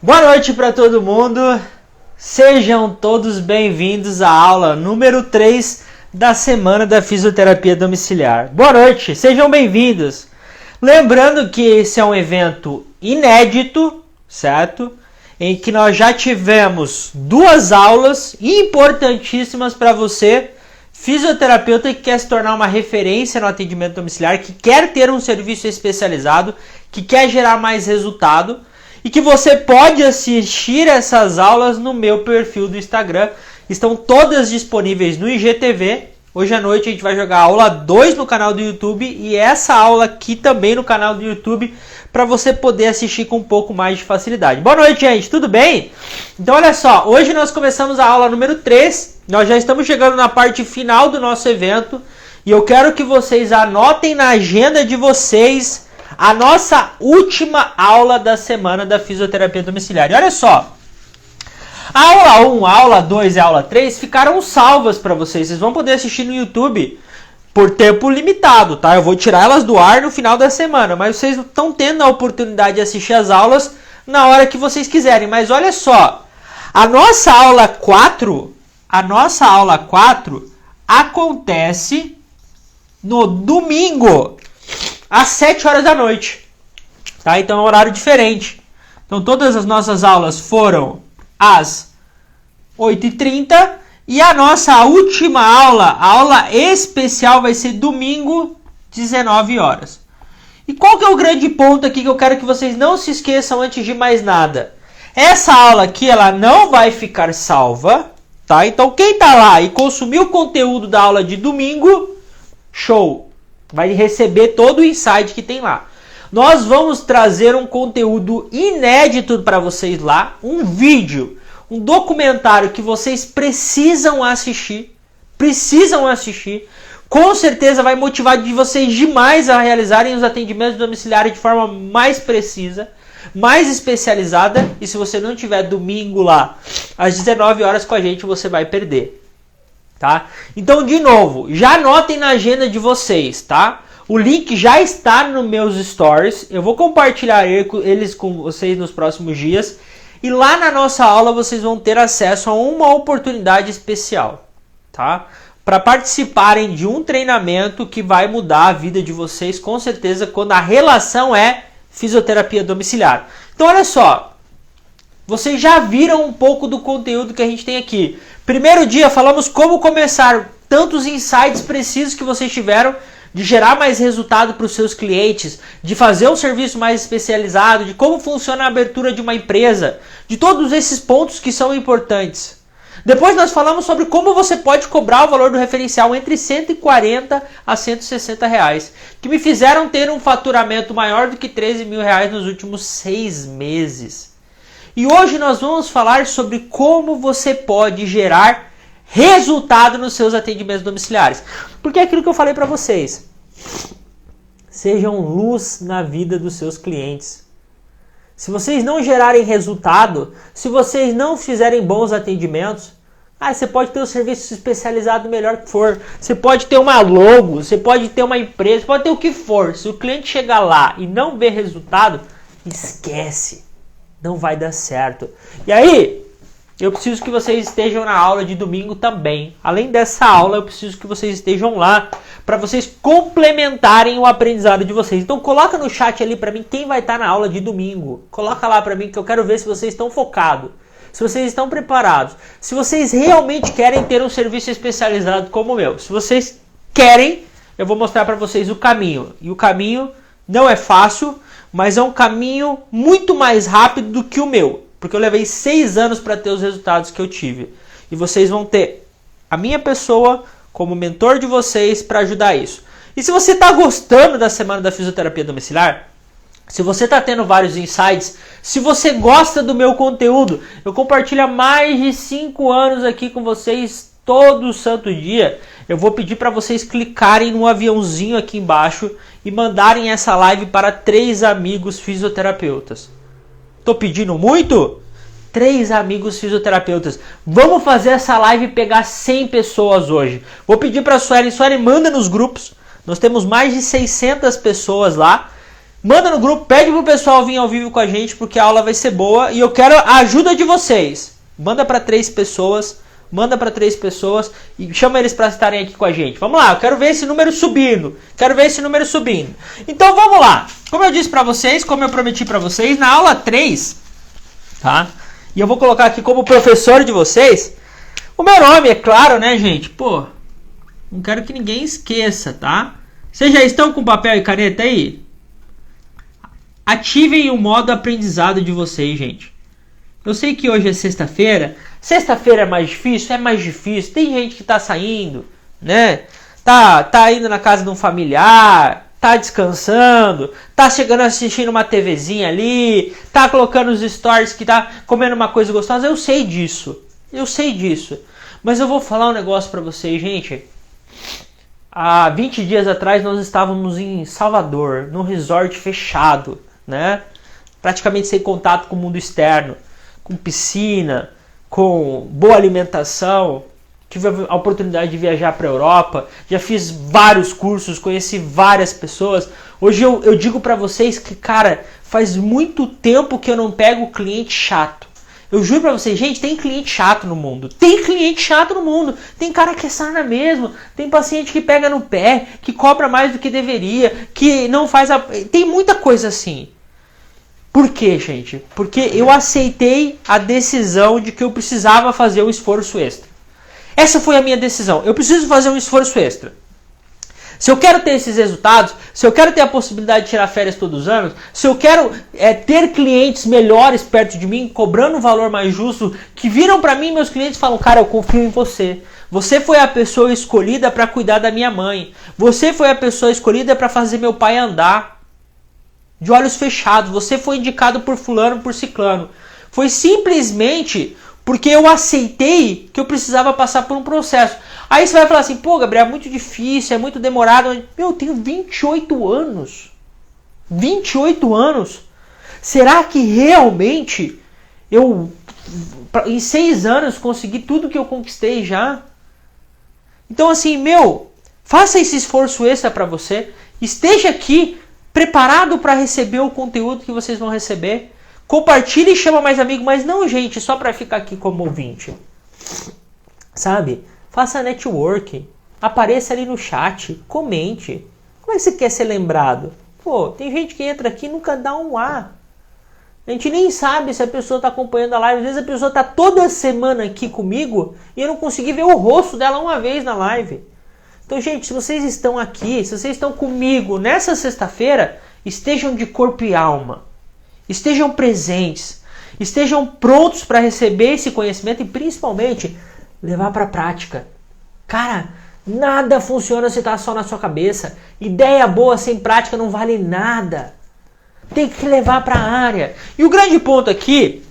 Boa noite para todo mundo, sejam todos bem-vindos à aula número 3 da Semana da Fisioterapia Domiciliar. Boa noite, sejam bem-vindos. Lembrando que esse é um evento inédito, certo? Em que nós já tivemos duas aulas importantíssimas para você, fisioterapeuta que quer se tornar uma referência no atendimento domiciliar, que quer ter um serviço especializado, que quer gerar mais resultado e que você pode assistir essas aulas no meu perfil do Instagram. Estão todas disponíveis no IGTV. Hoje à noite a gente vai jogar a aula 2 no canal do YouTube e essa aula aqui também no canal do YouTube para você poder assistir com um pouco mais de facilidade. Boa noite, gente, tudo bem? Então olha só, hoje nós começamos a aula número 3, nós já estamos chegando na parte final do nosso evento e eu quero que vocês anotem na agenda de vocês a nossa última aula da Semana da Fisioterapia Domiciliar. E olha só, a aula 1, a aula 2 e a aula 3 ficaram salvas para vocês. Vocês vão poder assistir no YouTube por tempo limitado, tá? Eu vou tirar elas do ar no final da semana, mas vocês estão tendo a oportunidade de assistir as aulas na hora que vocês quiserem. Mas olha só, a nossa aula 4 acontece no domingo, às 7 horas da noite, tá? Então é um horário diferente. Então todas as nossas aulas foram às 8h30 e a nossa última aula, a aula especial, vai ser domingo, 19 horas. E qual que é o grande ponto aqui que eu quero que vocês não se esqueçam antes de mais nada? Essa aula aqui, ela não vai ficar salva, tá? Então quem tá lá e consumiu o conteúdo da aula de domingo, show! Vai receber todo o insight que tem lá. Nós vamos trazer um conteúdo inédito para vocês lá, um vídeo, um documentário que vocês precisam assistir, com certeza vai motivar de vocês demais a realizarem os atendimentos domiciliares de forma mais precisa, mais especializada, e se você não tiver domingo lá às 19 horas com a gente, você vai perder, tá? Então, de novo, já anotem na agenda de vocês, tá? O link já está nos meus stories, eu vou compartilhar eles com vocês nos próximos dias. E lá na nossa aula vocês vão ter acesso a uma oportunidade especial, tá? Para participarem de um treinamento que vai mudar a vida de vocês, com certeza, quando a relação é fisioterapia domiciliar. Então olha só, vocês já viram um pouco do conteúdo que a gente tem aqui. Primeiro dia falamos como começar, tantos insights precisos que vocês tiveram de gerar mais resultado para os seus clientes, de fazer um serviço mais especializado, de como funciona a abertura de uma empresa, de todos esses pontos que são importantes. Depois nós falamos sobre como você pode cobrar o valor do referencial entre 140 a 160 reais, que me fizeram ter um faturamento maior do que 13 mil reais nos últimos 6 meses. E hoje nós vamos falar sobre como você pode gerar resultado nos seus atendimentos domiciliares. Porque é aquilo que eu falei para vocês. Sejam luz na vida dos seus clientes. Se vocês não gerarem resultado, se vocês não fizerem bons atendimentos, você pode ter um serviço especializado melhor que for. Você pode ter uma logo, você pode ter uma empresa, pode ter o que for. Se o cliente chegar lá e não ver resultado, esquece. Não vai dar certo. E aí, eu preciso que vocês estejam na aula de domingo também. Além dessa aula, eu preciso que vocês estejam lá para vocês complementarem o aprendizado de vocês. Então coloca no chat ali para mim quem vai estar na aula de domingo. Coloca lá para mim que eu quero ver se vocês estão focados, se vocês estão preparados, se vocês realmente querem ter um serviço especializado como o meu. Se vocês querem, eu vou mostrar para vocês o caminho. E o caminho não é fácil, mas é um caminho muito mais rápido do que o meu. Porque eu levei 6 anos para ter os resultados que eu tive. E vocês vão ter a minha pessoa como mentor de vocês para ajudar isso. E se você está gostando da Semana da Fisioterapia Domiciliar, se você está tendo vários insights, se você gosta do meu conteúdo, eu compartilho há mais de 5 anos aqui com vocês todo santo dia. Eu vou pedir para vocês clicarem no aviãozinho aqui embaixo e mandarem essa live para 3 amigos fisioterapeutas. Tô pedindo muito? 3 amigos fisioterapeutas. Vamos fazer essa live pegar 100 pessoas hoje. Vou pedir para a Suelen. Suelen, manda nos grupos. Nós temos mais de 600 pessoas lá. Manda no grupo, pede pro pessoal vir ao vivo com a gente, porque a aula vai ser boa e eu quero a ajuda de vocês. Manda para 3 pessoas, e chama eles para estarem aqui com a gente. Vamos lá, eu quero ver esse número subindo. Então vamos lá. Como eu disse para vocês, como eu prometi para vocês, na aula 3, tá? E eu vou colocar aqui como professor de vocês. O meu nome, é claro, né, gente? Pô, não quero que ninguém esqueça, tá? Vocês já estão com papel e caneta aí? Ativem o modo aprendizado de vocês, gente. Eu sei que hoje é sexta-feira. Sexta-feira é mais difícil? É mais difícil. Tem gente que tá saindo, né? Tá indo na casa de um familiar, tá descansando, tá chegando assistindo uma TVzinha ali, tá colocando os stories que tá comendo uma coisa gostosa. Eu sei disso. Mas eu vou falar um negócio pra vocês, gente. Há 20 dias atrás nós estávamos em Salvador, num resort fechado, né? Praticamente sem contato com o mundo externo, com piscina, com boa alimentação. Tive a oportunidade de viajar para a Europa, já fiz vários cursos, conheci várias pessoas. Hoje eu digo para vocês que, cara, faz muito tempo que eu não pego cliente chato. Eu juro pra vocês, gente, tem cliente chato no mundo. Tem cara que é sarna mesmo. Tem paciente que pega no pé, que cobra mais do que deveria, que não faz a... Tem muita coisa assim. Por quê, gente? Porque eu aceitei a decisão de que eu precisava fazer um esforço extra. Essa foi a minha decisão. Eu preciso fazer um esforço extra. Se eu quero ter esses resultados, se eu quero ter a possibilidade de tirar férias todos os anos, se eu quero ter clientes melhores perto de mim, cobrando um valor mais justo, que viram pra mim, meus clientes falam, cara, eu confio em você. Você foi a pessoa escolhida para cuidar da minha mãe. Você foi a pessoa escolhida para fazer meu pai andar de olhos fechados. Você foi indicado por fulano, por ciclano. Foi simplesmente porque eu aceitei que eu precisava passar por um processo. Aí você vai falar assim, pô, Gabriel, é muito difícil, é muito demorado. Meu, eu tenho 28 anos. 28 anos. Será que realmente eu, em 6 anos, consegui tudo que eu conquistei já? Então assim, faça esse esforço extra para você. Esteja aqui preparado para receber o conteúdo que vocês vão receber. Compartilhe e chama mais amigo, mas não, gente, só para ficar aqui como ouvinte. Sabe? Faça networking. Apareça ali no chat. Comente. Como é que você quer ser lembrado? Pô, tem gente que entra aqui e nunca dá um A. A gente nem sabe se a pessoa está acompanhando a live. Às vezes a pessoa está toda semana aqui comigo e eu não consegui ver o rosto dela uma vez na live. Então, gente, se vocês estão aqui, se vocês estão comigo nessa sexta-feira, estejam de corpo e alma. Estejam presentes. Estejam prontos para receber esse conhecimento e principalmente levar para a prática. Cara, nada funciona se está só na sua cabeça. Ideia boa sem prática não vale nada. Tem que levar para a área. E o grande ponto aqui,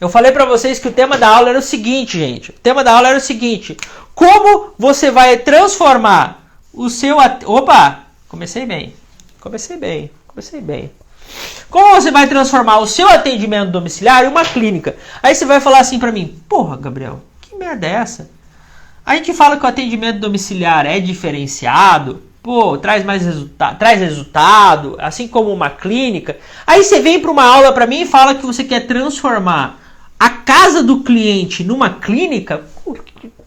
eu falei para vocês que o tema da aula era o seguinte, gente. O tema da aula era o seguinte. Como você vai transformar o seu... Opa! Comecei bem. Como você vai transformar o seu atendimento domiciliar em uma clínica? Aí você vai falar assim para mim, porra, Gabriel, que merda é essa? A gente fala que o atendimento domiciliar é diferenciado, pô, traz resultado, assim como uma clínica. Aí você vem para uma aula para mim e fala que você quer transformar a casa do cliente numa clínica.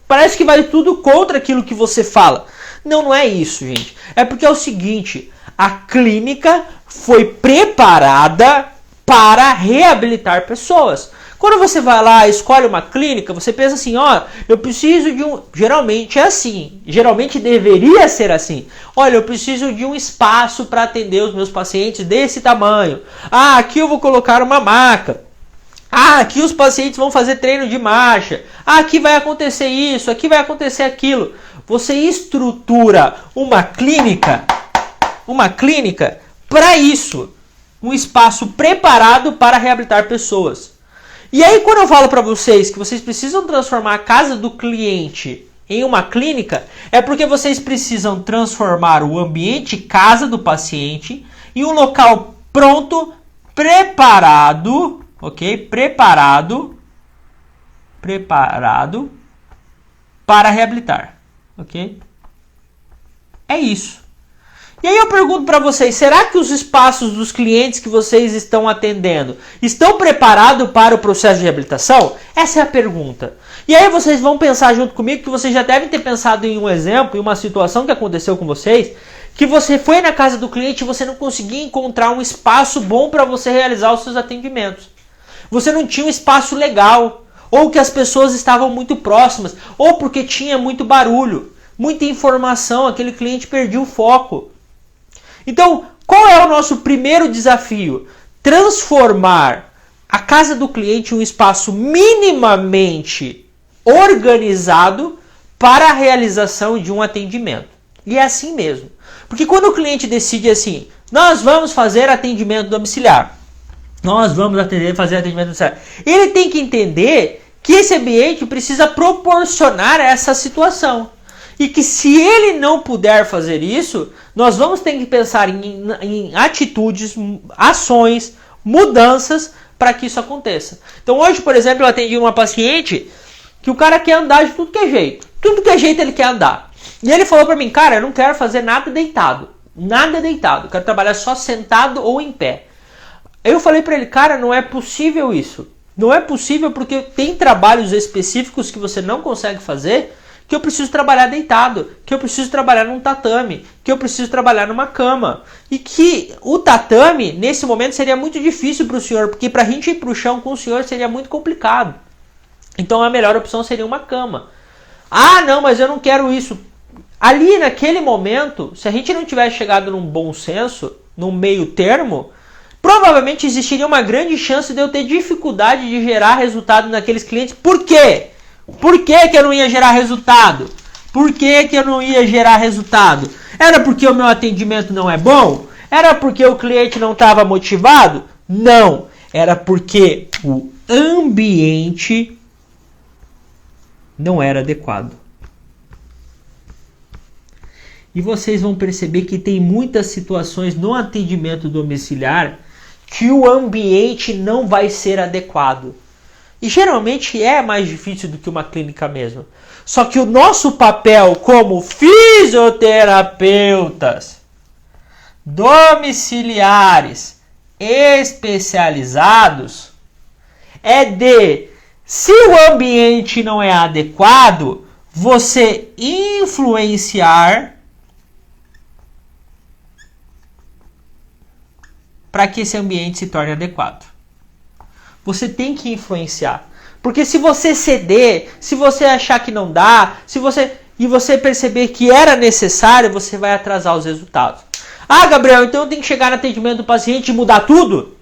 Parece que vai tudo contra aquilo que você fala. Não é isso, gente. É porque é o seguinte, a clínica foi preparada para reabilitar pessoas. Quando você vai lá e escolhe uma clínica, você pensa assim, ó, eu preciso de um... Geralmente é assim, geralmente deveria ser assim. Olha, eu preciso de um espaço para atender os meus pacientes desse tamanho. Ah, aqui eu vou colocar uma maca. Ah, aqui os pacientes vão fazer treino de marcha. Ah, aqui vai acontecer isso, aqui vai acontecer aquilo. Você estrutura uma clínica para isso. Um espaço preparado para reabilitar pessoas. E aí quando eu falo para vocês que vocês precisam transformar a casa do cliente em uma clínica, é porque vocês precisam transformar o ambiente casa do paciente em um local pronto, preparado, ok? Preparado para reabilitar, ok? É isso. E aí eu pergunto para vocês, será que os espaços dos clientes que vocês estão atendendo estão preparados para o processo de reabilitação? Essa é a pergunta. E aí vocês vão pensar junto comigo que vocês já devem ter pensado em um exemplo, em uma situação que aconteceu com vocês, que você foi na casa do cliente e você não conseguia encontrar um espaço bom para você realizar os seus atendimentos. Você não tinha um espaço legal, ou que as pessoas estavam muito próximas, ou porque tinha muito barulho, muita informação, aquele cliente perdia o foco. Então, qual é o nosso primeiro desafio? Transformar a casa do cliente em um espaço minimamente organizado para a realização de um atendimento. E é assim mesmo. Porque quando o cliente decide assim, nós vamos fazer atendimento domiciliar, nós vamos fazer atendimento domiciliar, ele tem que entender que esse ambiente precisa proporcionar essa situação. E que se ele não puder fazer isso, nós vamos ter que pensar em atitudes, ações, mudanças para que isso aconteça. Então hoje, por exemplo, eu atendi uma paciente que o cara quer andar de tudo que é jeito. Tudo que é jeito ele quer andar. E ele falou para mim, cara, eu não quero fazer nada deitado. Nada deitado. Eu quero trabalhar só sentado ou em pé. Eu falei para ele, cara, não é possível isso. Não é possível porque tem trabalhos específicos que você não consegue fazer, que eu preciso trabalhar deitado, que eu preciso trabalhar num tatame, que eu preciso trabalhar numa cama. E que o tatame, nesse momento, seria muito difícil para o senhor, porque para a gente ir para o chão com o senhor seria muito complicado. Então a melhor opção seria uma cama. Ah, não, mas eu não quero isso. Ali, naquele momento, se a gente não tivesse chegado num bom senso, num meio termo, provavelmente existiria uma grande chance de eu ter dificuldade de gerar resultado naqueles clientes. Por quê? Por que eu não ia gerar resultado? Por que eu não ia gerar resultado? Era porque o meu atendimento não é bom? Era porque o cliente não estava motivado? Não. Era porque o ambiente não era adequado. E vocês vão perceber que tem muitas situações no atendimento domiciliar que o ambiente não vai ser adequado. E geralmente é mais difícil do que uma clínica mesmo. Só que o nosso papel como fisioterapeutas domiciliares especializados é de, se o ambiente não é adequado, você influenciar para que esse ambiente se torne adequado. Você tem que influenciar. Porque se você ceder, se você achar que não dá, e você perceber que era necessário, você vai atrasar os resultados. Ah, Gabriel, então eu tenho que chegar no atendimento do paciente e mudar tudo?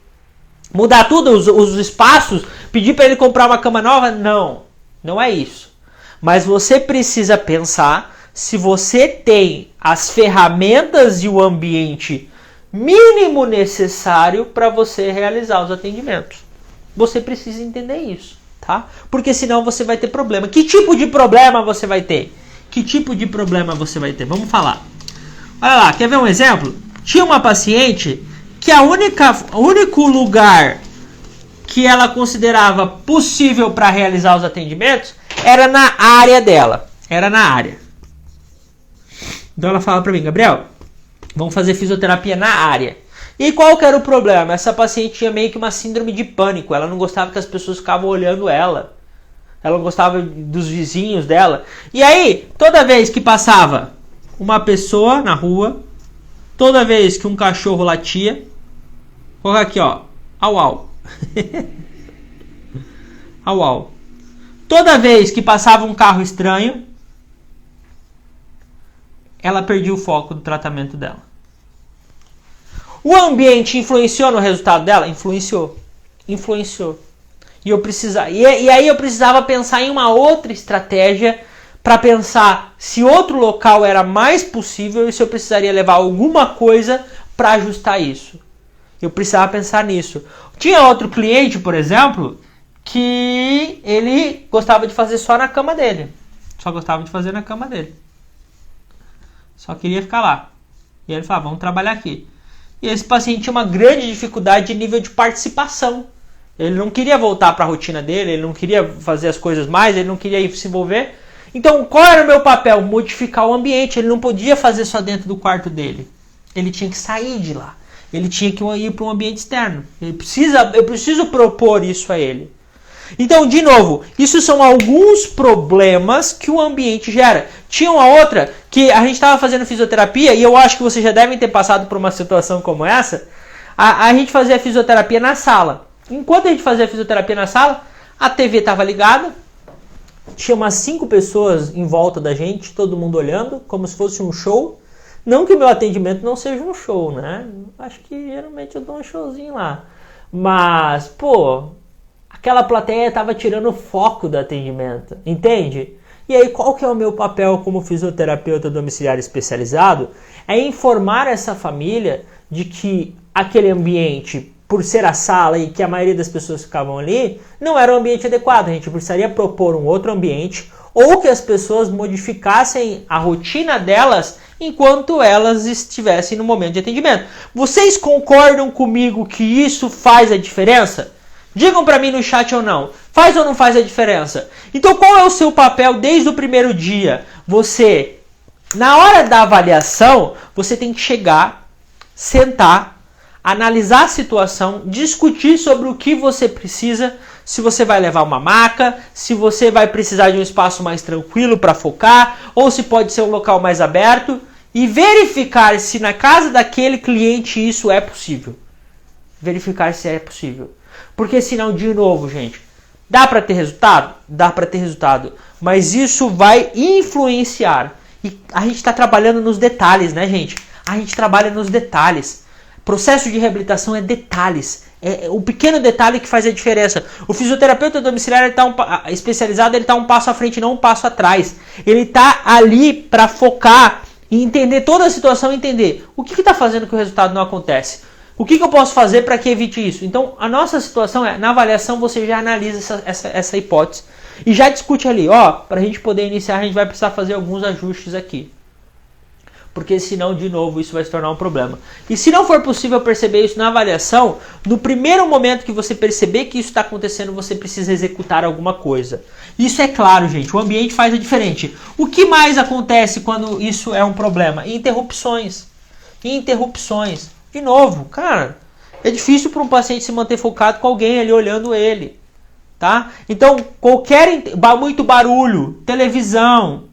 Mudar tudo, os espaços? Pedir para ele comprar uma cama nova? Não, não é isso. Mas você precisa pensar se você tem as ferramentas e o ambiente mínimo necessário para você realizar os atendimentos. Você precisa entender isso, tá? Porque senão você vai ter problema. Que tipo de problema você vai ter? Que tipo de problema você vai ter? Vamos falar. Olha lá, quer ver um exemplo? Tinha uma paciente que o único lugar que ela considerava possível para realizar os atendimentos era na área dela. Era na área. Então ela fala para mim, Gabriel, vamos fazer fisioterapia na área. E qual que era o problema? Essa paciente tinha meio que uma síndrome de pânico. Ela não gostava que as pessoas ficavam olhando ela. Ela não gostava dos vizinhos dela. E aí, toda vez que passava uma pessoa na rua, toda vez que um cachorro latia, coloca aqui, ó, au au. Au au. Toda vez que passava um carro estranho, ela perdia o foco do tratamento dela. O ambiente influenciou no resultado dela? Influenciou. E aí eu precisava pensar em uma outra estratégia para pensar se outro local era mais possível e se eu precisaria levar alguma coisa para ajustar isso. Eu precisava pensar nisso. Tinha outro cliente, por exemplo, que ele gostava de fazer só na cama dele. Só gostava de fazer na cama dele. Só queria ficar lá. E ele falava, vamos trabalhar aqui. E esse paciente tinha uma grande dificuldade de nível de participação. Ele não queria voltar para a rotina dele, ele não queria fazer as coisas mais, ele não queria se envolver. Então, qual era o meu papel? Modificar o ambiente. Ele não podia fazer só dentro do quarto dele. ele tinha que sair de lá. Ele tinha que ir para um ambiente externo. Eu preciso propor isso a ele. Então, de novo, isso são alguns problemas que o ambiente gera. Tinha uma outra que a gente estava fazendo fisioterapia e eu acho que vocês já devem ter passado por uma situação como essa. A gente fazia fisioterapia na sala. Enquanto a gente fazia fisioterapia na sala, a TV estava ligada. Tinha umas 5 pessoas em volta da gente, todo mundo olhando, como se fosse um show. Não que meu atendimento não seja um show, né? Acho que geralmente eu dou um showzinho lá. Mas, pô, aquela plateia estava tirando o foco do atendimento, entende? E aí, qual que é o meu papel como fisioterapeuta domiciliar especializado? É informar essa família de que aquele ambiente, por ser a sala e que a maioria das pessoas ficavam ali, não era um ambiente adequado. A gente precisaria propor um outro ambiente ou que as pessoas modificassem a rotina delas enquanto elas estivessem no momento de atendimento. Vocês concordam comigo que isso faz a diferença? Digam para mim no chat ou não. Faz ou não faz a diferença? Então qual é o seu papel desde o primeiro dia? Você, na hora da avaliação, você tem que chegar, sentar, analisar a situação, discutir sobre o que você precisa, se você vai levar uma maca, se você vai precisar de um espaço mais tranquilo para focar, ou se pode ser um local mais aberto, e verificar se na casa daquele cliente isso é possível. Verificar se é possível. Porque senão, de novo, gente, dá para ter resultado? Dá para ter resultado. Mas isso vai influenciar. E a gente está trabalhando nos detalhes, né, gente? A gente trabalha nos detalhes. Processo de reabilitação é detalhes. É o pequeno detalhe que faz a diferença. O fisioterapeuta domiciliar especializado, ele está um passo à frente, não um passo atrás. Ele está ali para focar e entender toda a situação, entender o que está fazendo que o resultado não acontece. O que eu posso fazer para que evite isso? Então, a nossa situação é, na avaliação, você já analisa essa hipótese e já discute ali, para a gente poder iniciar, a gente vai precisar fazer alguns ajustes aqui. Porque senão, de novo, isso vai se tornar um problema. E se não for possível perceber isso na avaliação, no primeiro momento que você perceber que isso está acontecendo, você precisa executar alguma coisa. Isso é claro, gente, o ambiente faz a diferença. O que mais acontece quando isso é um problema? Interrupções. Interrupções. De novo, cara, é difícil para um paciente se manter focado com alguém ali olhando ele, tá? Então, muito barulho, televisão,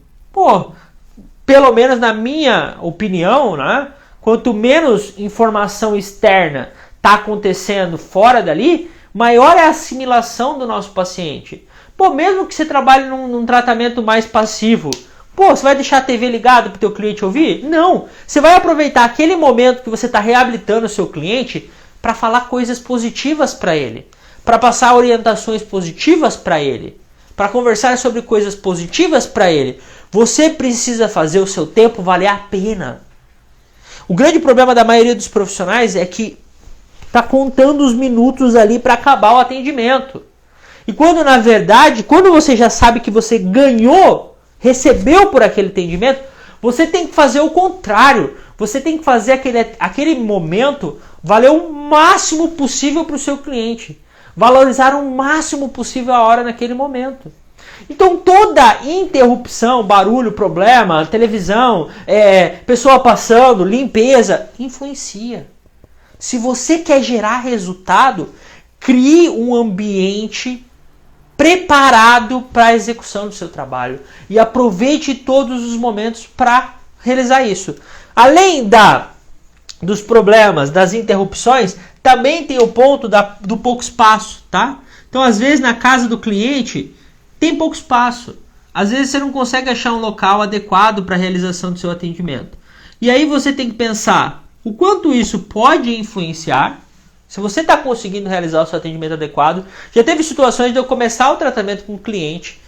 pelo menos na minha opinião, né? Quanto menos informação externa está acontecendo fora dali, maior é a assimilação do nosso paciente. Mesmo que você trabalhe num tratamento mais passivo, você vai deixar a TV ligada para o teu cliente ouvir? Não. Você vai aproveitar aquele momento que você está reabilitando o seu cliente para falar coisas positivas para ele, para passar orientações positivas para ele, para conversar sobre coisas positivas para ele. Você precisa fazer o seu tempo valer a pena. O grande problema da maioria dos profissionais é que está contando os minutos ali para acabar o atendimento. E quando, na verdade, quando você já sabe que você recebeu por aquele atendimento, você tem que fazer o contrário. Você tem que fazer aquele momento valer o máximo possível para o seu cliente. Valorizar o máximo possível a hora naquele momento. Então toda interrupção, barulho, problema, televisão, pessoa passando, limpeza, influencia. Se você quer gerar resultado, crie um ambiente preparado para a execução do seu trabalho e aproveite todos os momentos para realizar isso. Além dos problemas, das interrupções, também tem o ponto do pouco espaço, tá? Então, às vezes, na casa do cliente, tem pouco espaço. Às vezes, você não consegue achar um local adequado para a realização do seu atendimento. E aí, você tem que pensar o quanto isso pode influenciar. Se você está conseguindo realizar o seu atendimento adequado, já teve situações de eu começar o tratamento com o cliente,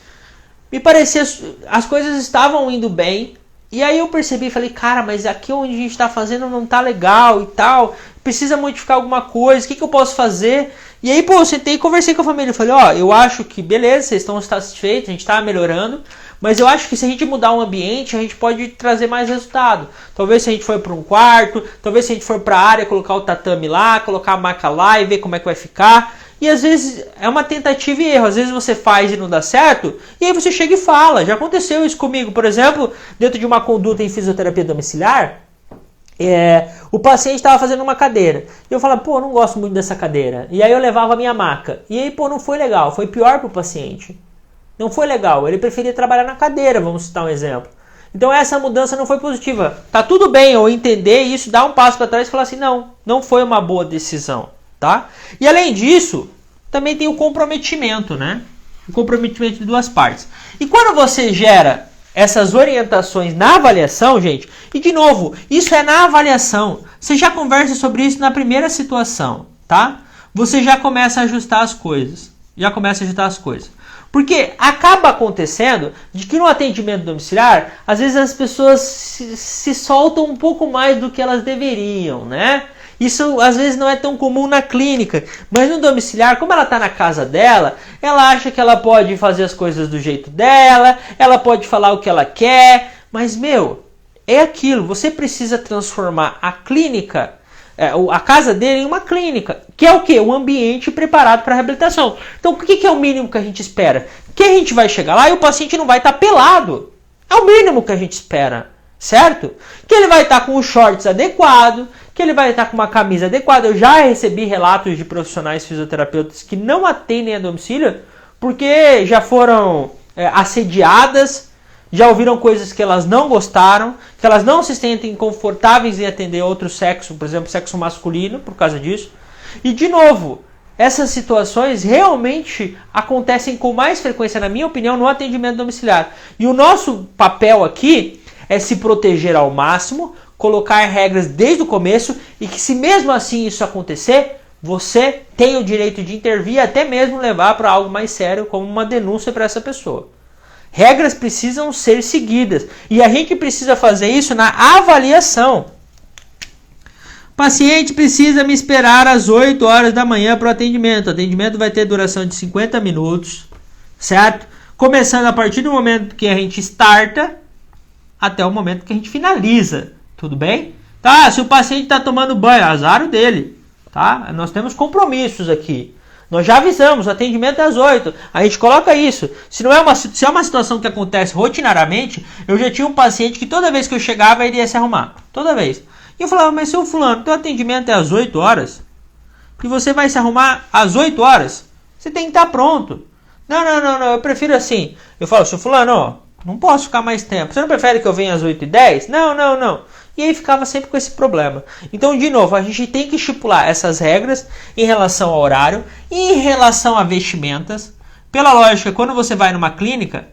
me parecia, as coisas estavam indo bem, e aí eu percebi e falei, cara, mas aqui onde a gente está fazendo não está legal e tal, precisa modificar alguma coisa, o que eu posso fazer? E aí, eu sentei e conversei com a família, falei, eu acho que beleza, vocês estão satisfeitos, a gente está melhorando, mas eu acho que se a gente mudar o ambiente, a gente pode trazer mais resultado. Talvez se a gente for para um quarto, talvez se a gente for para a área, colocar o tatame lá, colocar a maca lá e ver como é que vai ficar. E às vezes é uma tentativa e erro. Às vezes você faz e não dá certo, e aí você chega e fala. Já aconteceu isso comigo, por exemplo, dentro de uma conduta em fisioterapia domiciliar. O paciente estava fazendo uma cadeira. E eu falava, pô, não gosto muito dessa cadeira. E aí eu levava a minha maca. E aí, pô, não foi legal. Foi pior para o paciente. Não foi legal. Ele preferia trabalhar na cadeira, vamos citar um exemplo. Então essa mudança não foi positiva. Tá tudo bem eu entender isso, dar um passo para trás e falar assim, não foi uma boa decisão, tá? E além disso, também tem o comprometimento, né? O comprometimento de duas partes. E quando você gera essas orientações na avaliação, gente, e de novo, isso é na avaliação. Você já conversa sobre isso na primeira situação, tá? Você já começa a ajustar as coisas. Porque acaba acontecendo de que no atendimento domiciliar, às vezes as pessoas se soltam um pouco mais do que elas deveriam, né? Isso às vezes não é tão comum na clínica, mas no domiciliar, como ela está na casa dela, ela acha que ela pode fazer as coisas do jeito dela, ela pode falar o que ela quer, mas é aquilo, você precisa transformar a clínica, a casa dele em uma clínica, que é o quê? Um ambiente preparado para a reabilitação. Então o que é o mínimo que a gente espera? Que a gente vai chegar lá e o paciente não vai estar pelado. É o mínimo que a gente espera, certo? Que ele vai estar com os shorts adequados, que ele vai estar com uma camisa adequada. Eu já recebi relatos de profissionais fisioterapeutas que não atendem a domicílio porque já foram assediadas, já ouviram coisas que elas não gostaram, que elas não se sentem confortáveis em atender outro sexo, por exemplo, sexo masculino, por causa disso. E, de novo, essas situações realmente acontecem com mais frequência, na minha opinião, no atendimento domiciliar. E o nosso papel aqui é se proteger ao máximo, colocar regras desde o começo e que, se mesmo assim isso acontecer, você tem o direito de intervir e até mesmo levar para algo mais sério, como uma denúncia para essa pessoa. Regras precisam ser seguidas e a gente precisa fazer isso na avaliação. O paciente precisa me esperar às 8 horas da manhã para o atendimento. O atendimento vai ter duração de 50 minutos, certo? Começando a partir do momento que a gente starta até o momento que a gente finaliza, tudo bem? Tá, se o paciente está tomando banho, azar o dele, tá? Nós temos compromissos aqui. Nós já avisamos, o atendimento é às 8. A gente coloca isso. Se é uma situação que acontece rotinariamente, eu já tinha um paciente que toda vez que eu chegava, ele ia se arrumar. Toda vez. E eu falava, mas seu fulano, teu atendimento é às 8 horas? E você vai se arrumar às 8 horas? Você tem que estar pronto. Não, eu prefiro assim. Eu falo, seu fulano, ó, não posso ficar mais tempo. Você não prefere que eu venha às 8h10? Não. E aí ficava sempre com esse problema. Então, de novo, a gente tem que estipular essas regras em relação ao horário e em relação a vestimentas. Pela lógica, quando você vai numa clínica,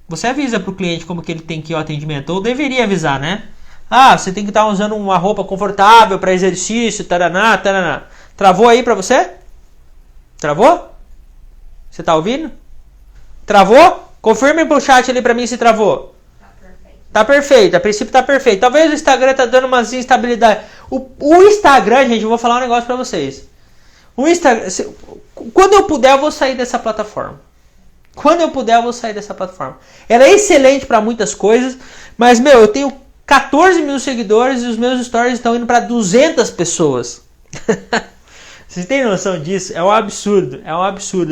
você avisa para o cliente como que ele tem que ir ao atendimento. Ou deveria avisar, né? Ah, você tem que estar usando uma roupa confortável para exercício, taraná. Travou aí para você? Travou? Você tá ouvindo? Travou? Confirme pro chat ali para mim se travou. Tá perfeito, a princípio tá perfeito. Talvez o Instagram tá dando umas instabilidades. O Instagram, gente, eu vou falar um negócio pra vocês. O Instagram, quando eu puder, eu vou sair dessa plataforma. Ela é excelente pra muitas coisas, mas, eu tenho 14 mil seguidores e os meus stories estão indo pra 200 pessoas. Vocês têm noção disso? É um absurdo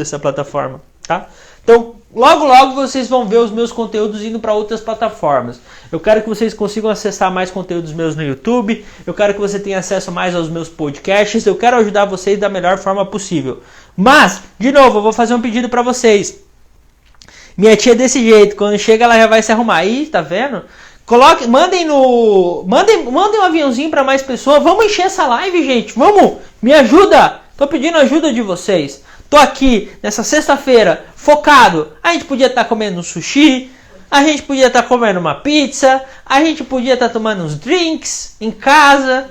essa plataforma, tá? Então, logo vocês vão ver os meus conteúdos indo para outras plataformas. Eu quero que vocês consigam acessar mais conteúdos meus no YouTube. Eu quero que você tenha acesso mais aos meus podcasts. Eu quero ajudar vocês da melhor forma possível. Mas, de novo, eu vou fazer um pedido para vocês. Minha tia é desse jeito. Quando chega, ela já vai se arrumar. Aí, tá vendo? Mandem um aviãozinho para mais pessoas. Vamos encher essa live, gente. Vamos, me ajuda. Tô pedindo ajuda de vocês. Tô aqui nessa sexta-feira focado. A gente podia estar comendo um sushi, a gente podia estar comendo uma pizza, a gente podia estar tomando uns drinks em casa.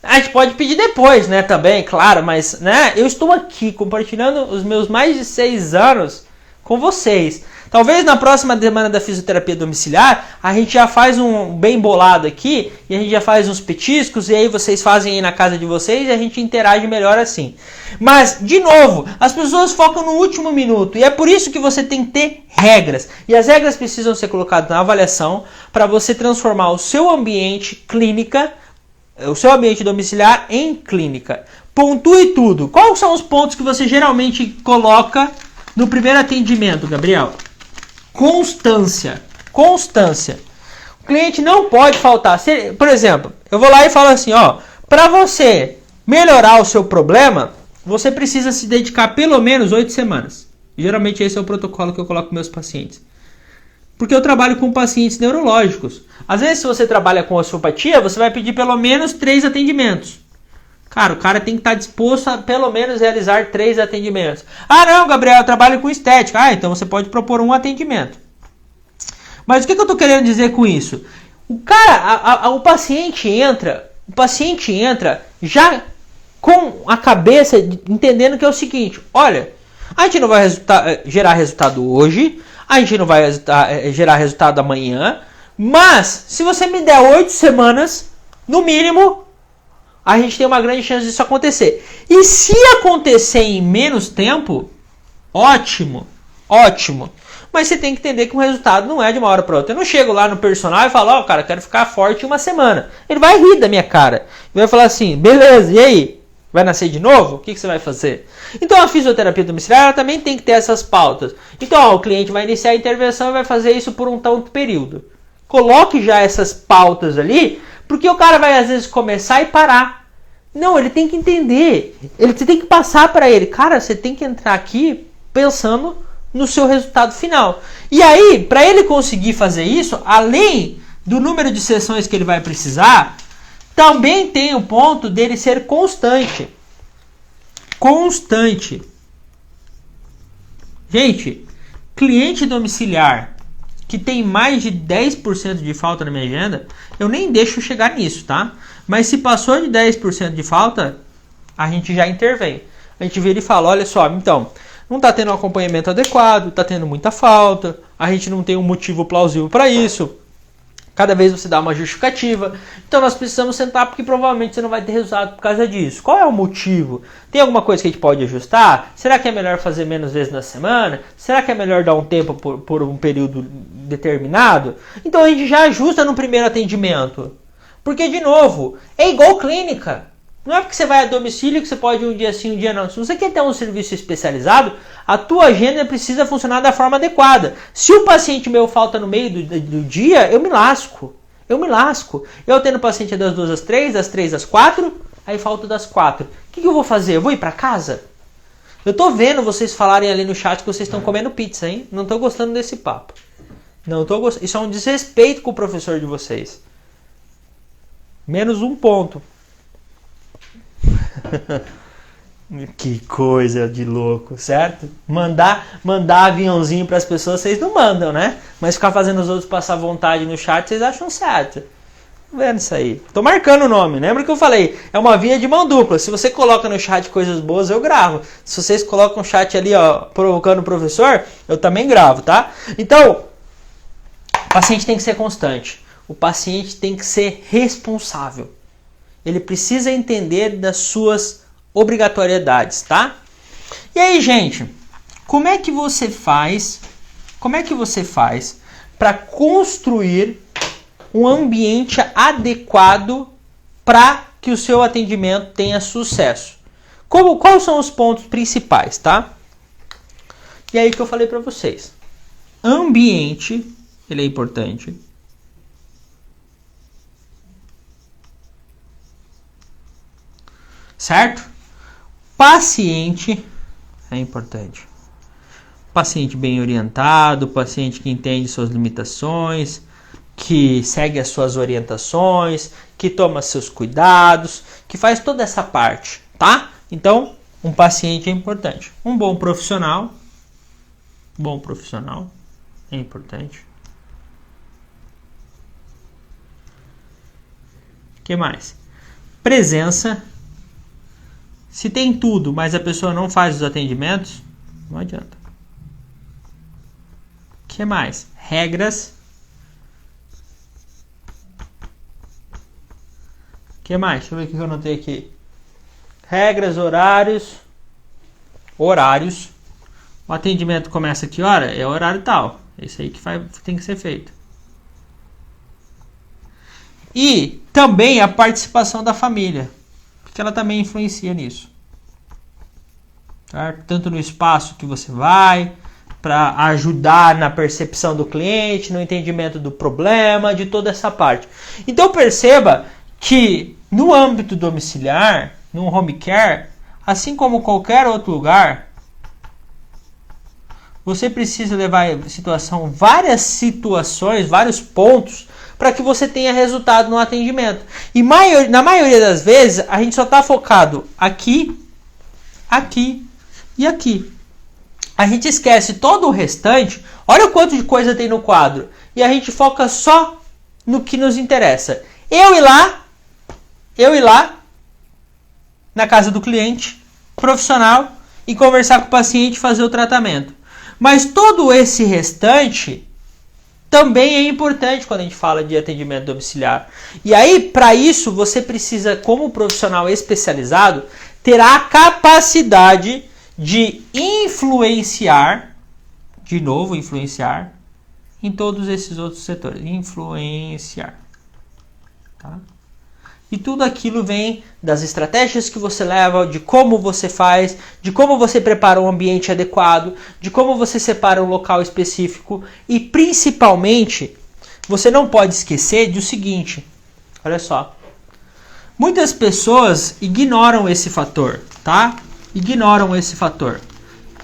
A gente pode pedir depois, né, também, claro, mas, né, eu estou aqui compartilhando os meus mais de 6 anos com vocês. Talvez na próxima semana da fisioterapia domiciliar, a gente já faz um bem bolado aqui, e a gente já faz uns petiscos, e aí vocês fazem aí na casa de vocês, e a gente interage melhor assim. Mas, de novo, as pessoas focam no último minuto, e é por isso que você tem que ter regras. E as regras precisam ser colocadas na avaliação, para você transformar o seu ambiente clínica, o seu ambiente domiciliar em clínica. Pontue tudo. Quais são os pontos que você geralmente coloca no primeiro atendimento, Gabriel? Constância. O cliente não pode faltar. Por exemplo, Eu vou lá e falo assim, ó, para você melhorar o seu problema, você precisa se dedicar pelo menos 8 semanas. Geralmente esse é o protocolo que eu coloco com meus pacientes. Porque eu trabalho com pacientes neurológicos. Às vezes, se você trabalha com osteopatia, você vai pedir pelo menos 3 atendimentos. Cara, o cara tem que estar disposto a pelo menos realizar 3 atendimentos. Ah, não, Gabriel, eu trabalho com estética. Ah, então você pode propor um atendimento. Mas o que eu estou querendo dizer com isso? O cara, o paciente entra já com a cabeça entendendo que é o seguinte: olha, a gente não vai gerar resultado hoje, a gente não vai gerar resultado amanhã, mas se você me der 8 semanas, no mínimo, a gente tem uma grande chance disso acontecer. E se acontecer em menos tempo, ótimo, ótimo. Mas você tem que entender que o resultado não é de uma hora para outra. Eu não chego lá no personal e falo, ó, cara, quero ficar forte em uma semana. Ele vai rir da minha cara. Ele vai falar assim, beleza, e aí? Vai nascer de novo? O que você vai fazer? Então a fisioterapia domiciliar ela também tem que ter essas pautas. Então ó, o cliente vai iniciar a intervenção e vai fazer isso por um tanto período. Coloque já essas pautas ali, porque o cara vai às vezes começar e parar. Não, ele tem que entender. Você tem que passar para ele. Cara, você tem que entrar aqui pensando no seu resultado final. E aí, para ele conseguir fazer isso, além do número de sessões que ele vai precisar, também tem o ponto dele ser constante. Constante. Gente, cliente domiciliar que tem mais de 10% de falta na minha agenda, eu nem deixo chegar nisso, tá? Mas se passou de 10% de falta, a gente já intervém. A gente vira e fala, olha só, então, não está tendo um acompanhamento adequado, está tendo muita falta, a gente não tem um motivo plausível para isso. Cada vez você dá uma justificativa. Então nós precisamos sentar porque provavelmente você não vai ter resultado por causa disso. Qual é o motivo? Tem alguma coisa que a gente pode ajustar? Será que é melhor fazer menos vezes na semana? Será que é melhor dar um tempo por um período determinado? Então a gente já ajusta no primeiro atendimento. Porque, de novo, é igual clínica. Não é porque você vai a domicílio que você pode um dia sim, um dia não. Se você quer ter um serviço especializado, a tua agenda precisa funcionar da forma adequada. Se o paciente meu falta no meio do dia, eu me lasco. Eu tendo paciente das 2 às 3, das 3 às 4, aí falta das 4. O que eu vou fazer? Eu vou ir para casa? Eu tô vendo vocês falarem ali no chat que vocês estão comendo pizza, hein? Não tô gostando desse papo. Não tô gostando. Isso é um desrespeito com o professor de vocês. Menos um ponto. Que coisa de louco, certo? Mandar aviãozinho para as pessoas, vocês não mandam, né? Mas ficar fazendo os outros passar vontade no chat, vocês acham certo. Tô vendo isso aí. Tô marcando o nome. Lembra que eu falei? É uma via de mão dupla. Se você coloca no chat coisas boas, eu gravo. Se vocês colocam o chat ali, ó, provocando o professor, eu também gravo, tá? Então, o paciente tem que ser constante. O paciente tem que ser responsável. Ele precisa entender das suas obrigatoriedades, tá? E aí, gente, como é que você faz para construir um ambiente adequado para que o seu atendimento tenha sucesso? Quais são os pontos principais, tá? E aí que eu falei para vocês. Ambiente, ele é importante. Certo? Paciente é importante. Paciente bem orientado, paciente que entende suas limitações, que segue as suas orientações, que toma seus cuidados, que faz toda essa parte, tá? Então, um paciente é importante. Um bom profissional é importante. O que mais? Presença. Se tem tudo, mas a pessoa não faz os atendimentos, não adianta. O que mais? Regras. O que mais? Deixa eu ver o que eu anotei aqui. Regras, horários. Horários. O atendimento começa que hora? É horário tal. Esse aí que tem que ser feito. E também a participação da família. Porque ela também influencia nisso. Certo? Tanto no espaço que você vai, para ajudar na percepção do cliente, no entendimento do problema, de toda essa parte. Então perceba que no âmbito domiciliar, no home care, assim como qualquer outro lugar, você precisa levar em situação várias situações, vários pontos, para que você tenha resultado no atendimento. E na maioria das vezes, a gente só está focado aqui, aqui e aqui. A gente esquece todo o restante. Olha o quanto de coisa tem no quadro. E a gente foca só no que nos interessa. Eu ir lá na casa do cliente, profissional, e conversar com o paciente e fazer o tratamento. Mas todo esse restante também é importante quando a gente fala de atendimento domiciliar. E aí, para isso, você precisa, como profissional especializado, ter a capacidade de influenciar, de novo, influenciar, em todos esses outros setores. Influenciar. Tá? E tudo aquilo vem das estratégias que você leva, de como você faz, de como você prepara um ambiente adequado, de como você separa um local específico e principalmente, você não pode esquecer do seguinte, olha só. Muitas pessoas ignoram esse fator, tá? Ignoram esse fator.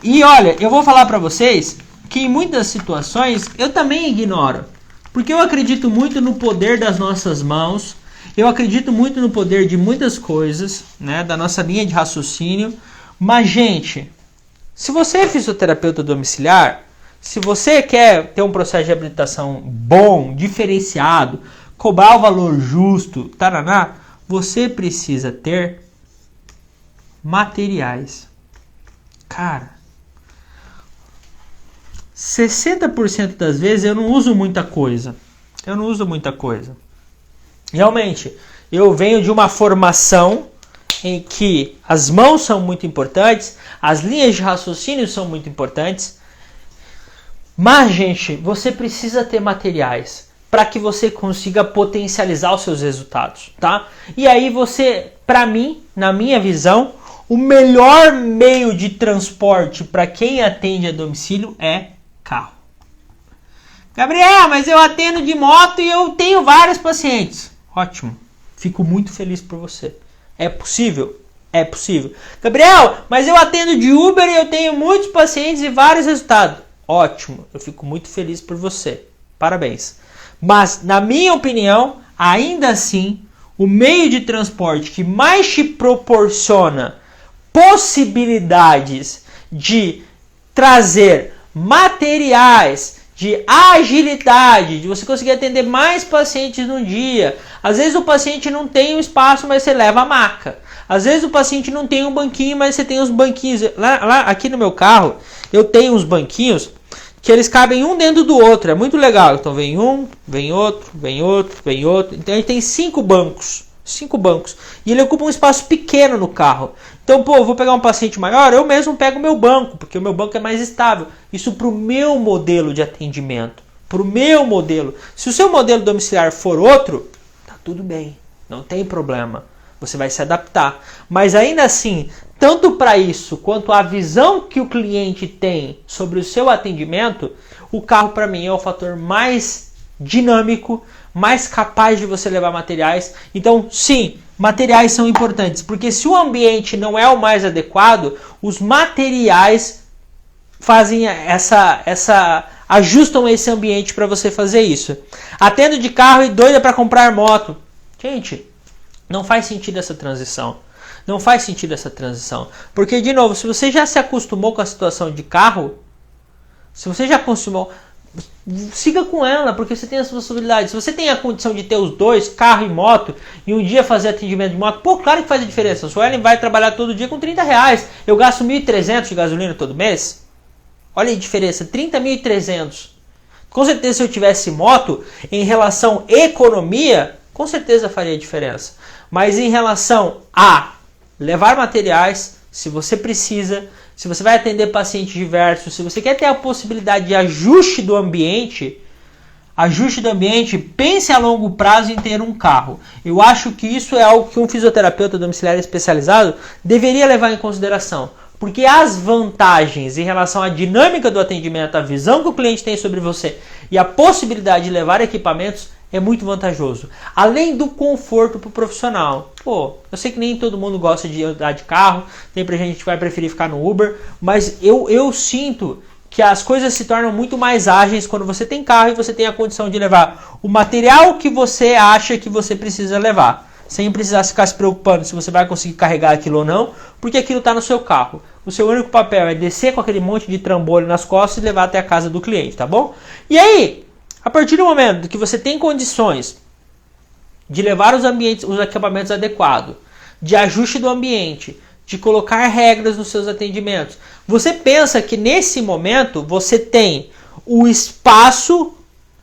E olha, eu vou falar para vocês que em muitas situações eu também ignoro, porque eu acredito muito no poder das nossas mãos. Eu acredito muito no poder de muitas coisas, né, da nossa linha de raciocínio. Mas, gente, se você é fisioterapeuta domiciliar, se você quer ter um processo de habilitação bom, diferenciado, cobrar o valor justo, taraná, você precisa ter materiais. Cara, 60% das vezes eu não uso muita coisa. Realmente, eu venho de uma formação em que as mãos são muito importantes, as linhas de raciocínio são muito importantes, mas, gente, você precisa ter materiais para que você consiga potencializar os seus resultados, tá? E aí você, para mim, na minha visão, o melhor meio de transporte para quem atende a domicílio é carro. Gabriel, mas eu atendo de moto e eu tenho vários pacientes. Ótimo, fico muito feliz por você. É possível? É possível. Gabriel, mas eu atendo de Uber e eu tenho muitos pacientes e vários resultados. Ótimo, eu fico muito feliz por você. Parabéns. Mas, na minha opinião, ainda assim, o meio de transporte que mais te proporciona possibilidades de trazer materiais, de agilidade, de você conseguir atender mais pacientes num dia. Às vezes o paciente não tem um espaço, mas você leva a maca. Às vezes o paciente não tem um banquinho, mas você tem os banquinhos. Aqui no meu carro, eu tenho uns banquinhos que eles cabem um dentro do outro. É muito legal. Então vem um, vem outro, vem outro, vem outro. Então a gente tem 5 bancos. 5 bancos. E ele ocupa um espaço pequeno no carro. Então, eu vou pegar um paciente maior, eu mesmo pego o meu banco, porque o meu banco é mais estável. Isso para o meu modelo de atendimento. Para o meu modelo. Se o seu modelo domiciliar for outro, tá tudo bem. Não tem problema. Você vai se adaptar. Mas ainda assim, tanto para isso, quanto a visão que o cliente tem sobre o seu atendimento, o carro para mim é o fator mais dinâmico, mais capaz de você levar materiais. Então, sim, materiais são importantes, porque se o ambiente não é o mais adequado, os materiais fazem ajustam esse ambiente para você fazer isso. Atendo de carro e doida para comprar moto. Gente, não faz sentido essa transição. Não faz sentido essa transição. Porque, de novo, se você já se acostumou com a situação de carro, se você já acostumou, siga com ela, porque você tem as possibilidades. Se você tem a condição de ter os dois, carro e moto, e um dia fazer atendimento de moto, claro que faz a diferença. O Suelen vai trabalhar todo dia com R$30. Eu gasto 1.300 de gasolina todo mês. Olha a diferença, 30.300. Com certeza, se eu tivesse moto, em relação à economia, com certeza faria diferença. Mas em relação a levar materiais, se você precisa, se você vai atender pacientes diversos, se você quer ter a possibilidade de ajuste do ambiente, pense a longo prazo em ter um carro. Eu acho que isso é algo que um fisioterapeuta domiciliar especializado deveria levar em consideração. Porque as vantagens em relação à dinâmica do atendimento, a visão que o cliente tem sobre você e a possibilidade de levar equipamentos é muito vantajoso. Além do conforto para o profissional. Pô, eu sei que nem todo mundo gosta de andar de carro, tem pra gente que vai preferir ficar no Uber, mas eu sinto que as coisas se tornam muito mais ágeis quando você tem carro e você tem a condição de levar o material que você acha que você precisa levar, sem precisar ficar se preocupando se você vai conseguir carregar aquilo ou não, porque aquilo está no seu carro. O seu único papel é descer com aquele monte de trambolho nas costas e levar até a casa do cliente, tá bom? E aí, a partir do momento que você tem condições de levar os equipamentos adequados, de ajuste do ambiente, de colocar regras nos seus atendimentos, você pensa que nesse momento você tem o espaço,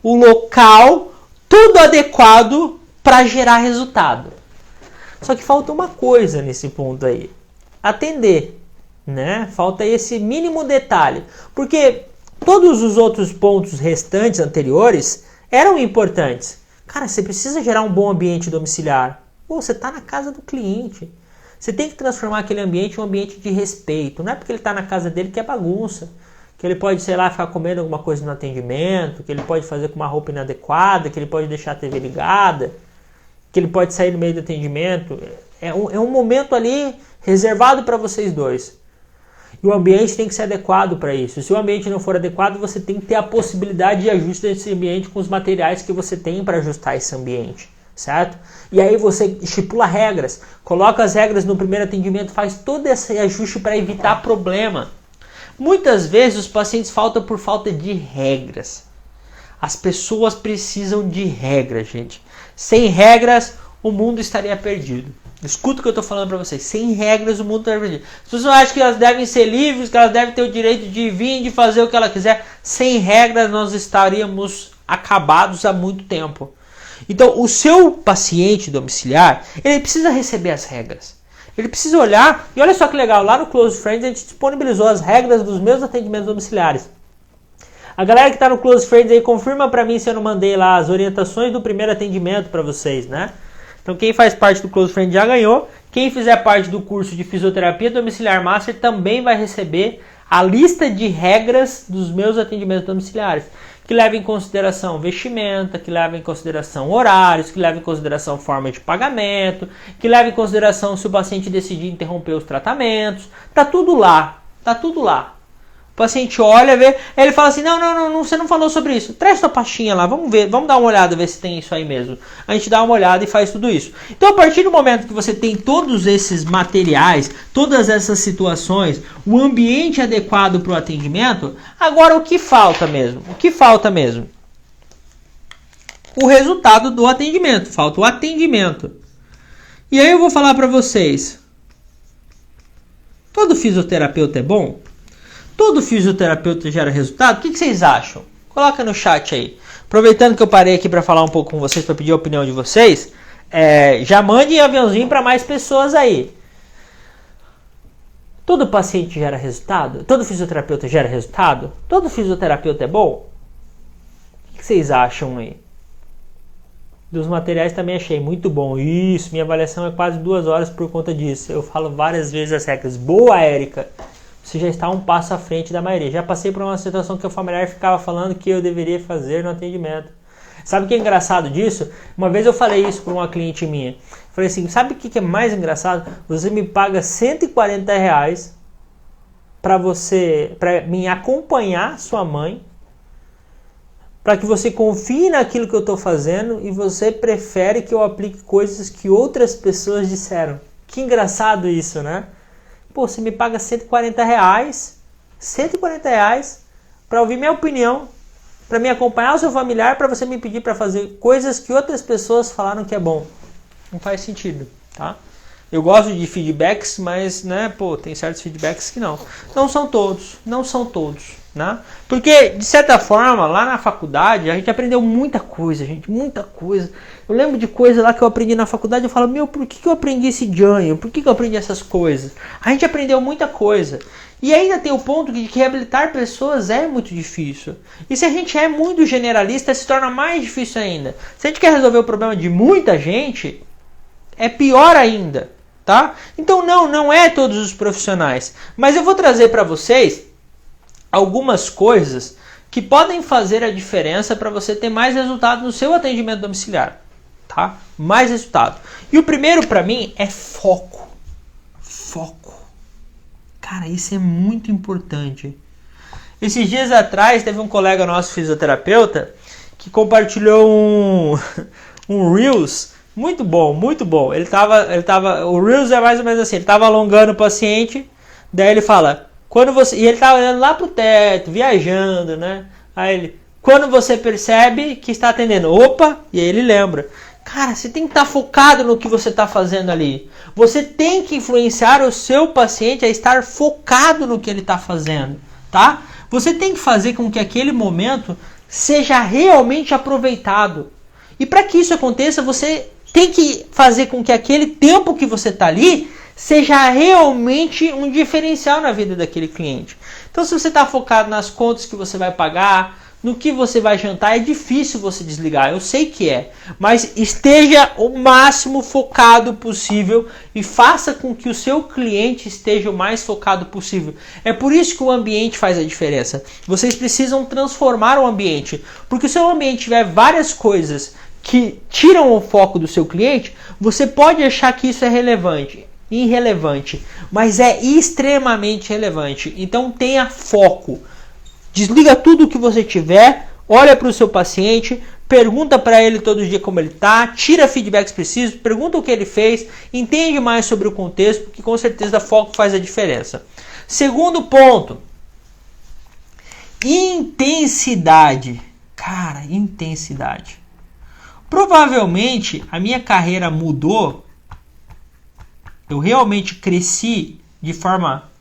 o local, tudo adequado para gerar resultado. Só que falta uma coisa nesse ponto aí: atender, né? Falta esse mínimo detalhe, porque todos os outros pontos restantes anteriores eram importantes. Cara, você precisa gerar um bom ambiente domiciliar. Pô, você está na casa do cliente. Você tem que transformar aquele ambiente em um ambiente de respeito. Não é porque ele está na casa dele que é bagunça. Que ele pode, sei lá, ficar comendo alguma coisa no atendimento. Que ele pode fazer com uma roupa inadequada. Que ele pode deixar a TV ligada. Que ele pode sair no meio do atendimento. É um momento ali reservado para vocês dois. E o ambiente tem que ser adequado para isso. Se o ambiente não for adequado, você tem que ter a possibilidade de ajuste desse ambiente com os materiais que você tem para ajustar esse ambiente, certo? E aí você estipula regras, coloca as regras no primeiro atendimento, faz todo esse ajuste para evitar problema. Muitas vezes os pacientes faltam por falta de regras. As pessoas precisam de regras, gente. Sem regras, o mundo estaria perdido. Escuta o que eu estou falando para vocês. Sem regras, o mundo estaria perdido. As pessoas acham que elas devem ser livres, que elas devem ter o direito de vir, de fazer o que ela quiser. Sem regras, nós estaríamos acabados há muito tempo. Então, o seu paciente domiciliar, ele precisa receber as regras. Ele precisa olhar, e olha só que legal, lá no Close Friends a gente disponibilizou as regras dos meus atendimentos domiciliares. A galera que está no Close Friends aí, confirma para mim se eu não mandei lá as orientações do primeiro atendimento para vocês, né? Então quem faz parte do Close Friends já ganhou. Quem fizer parte do curso de Fisioterapia Domiciliar Master também vai receber a lista de regras dos meus atendimentos domiciliares, que leva em consideração vestimenta, que leva em consideração horários, que leva em consideração forma de pagamento, que leva em consideração se o paciente decidir interromper os tratamentos. Tá tudo lá, tá tudo lá. O paciente olha, vê, aí ele fala assim, não, você não falou sobre isso. Traz sua pastinha lá, vamos ver, vamos dar uma olhada, ver se tem isso aí mesmo. A gente dá uma olhada e faz tudo isso. Então, a partir do momento que você tem todos esses materiais, todas essas situações, o ambiente adequado para o atendimento, agora o que falta mesmo? O que falta mesmo? O resultado do atendimento, falta o atendimento. E aí eu vou falar para vocês, todo fisioterapeuta é bom? Todo fisioterapeuta gera resultado? O que vocês acham? Coloca no chat aí. Aproveitando que eu parei aqui para falar um pouco com vocês, para pedir a opinião de vocês, já mandem aviãozinho para mais pessoas aí. Todo paciente gera resultado? Todo fisioterapeuta gera resultado? Todo fisioterapeuta é bom? O que vocês acham aí? Dos materiais também achei muito bom. Isso, minha avaliação é quase 2 horas por conta disso. Eu falo várias vezes as regras. Boa, Érica! Você já está um passo à frente da maioria. Já passei por uma situação que o familiar ficava falando que eu deveria fazer no atendimento. Sabe o que é engraçado disso? Uma vez eu falei isso para uma cliente minha. Falei assim, sabe o que é mais engraçado? Você me paga R$140 para me acompanhar sua mãe, para que você confie naquilo que eu estou fazendo e você prefere que eu aplique coisas que outras pessoas disseram. Que engraçado isso, né? Pô, você me paga R$140 para ouvir minha opinião, para me acompanhar o seu familiar, para você me pedir para fazer coisas que outras pessoas falaram que é bom. Não faz sentido, tá? Eu gosto de feedbacks, mas, né, pô, tem certos feedbacks que não. Não são todos, né? Porque, de certa forma, lá na faculdade, a gente aprendeu muita coisa, gente, muita coisa. Eu lembro de coisa lá que eu aprendi na faculdade, eu falo, meu, por que eu aprendi esse ganho? Por que eu aprendi essas coisas? A gente aprendeu muita coisa. E ainda tem o ponto de que reabilitar pessoas é muito difícil. E se a gente é muito generalista, se torna mais difícil ainda. Se a gente quer resolver o problema de muita gente, é pior ainda, tá? Então não é todos os profissionais. Mas eu vou trazer para vocês algumas coisas que podem fazer a diferença para você ter mais resultado no seu atendimento domiciliar, tá? Mais resultado. E o primeiro para mim é foco. Foco. Cara, isso é muito importante. Esses dias atrás teve um colega nosso fisioterapeuta que compartilhou um Reels muito bom, muito bom. O Reels é mais ou menos assim, ele tava alongando o paciente, daí ele fala, e ele tava olhando lá pro teto, viajando, né? Aí ele, quando você percebe que está atendendo, opa, e aí ele lembra. Cara, você tem que estar focado no que você está fazendo ali. Você tem que influenciar o seu paciente a estar focado no que ele está fazendo, tá? Você tem que fazer com que aquele momento seja realmente aproveitado. E para que isso aconteça, você tem que fazer com que aquele tempo que você está ali seja realmente um diferencial na vida daquele cliente. Então, se você está focado nas contas que você vai pagar, no que você vai jantar, é difícil você desligar, eu sei que é, mas esteja o máximo focado possível e faça com que o seu cliente esteja o mais focado possível. É por isso que o ambiente faz a diferença. Vocês precisam transformar o ambiente, porque se o ambiente tiver várias coisas que tiram o foco do seu cliente, você pode achar que isso é irrelevante, mas é extremamente relevante. Então tenha foco. Desliga tudo que você tiver, olha para o seu paciente, pergunta para ele todo dia como ele está, tira feedbacks precisos, pergunta o que ele fez, entende mais sobre o contexto, porque com certeza foco faz a diferença. Segundo ponto, intensidade. Cara, intensidade. Provavelmente a minha carreira mudou, eu realmente cresci de forma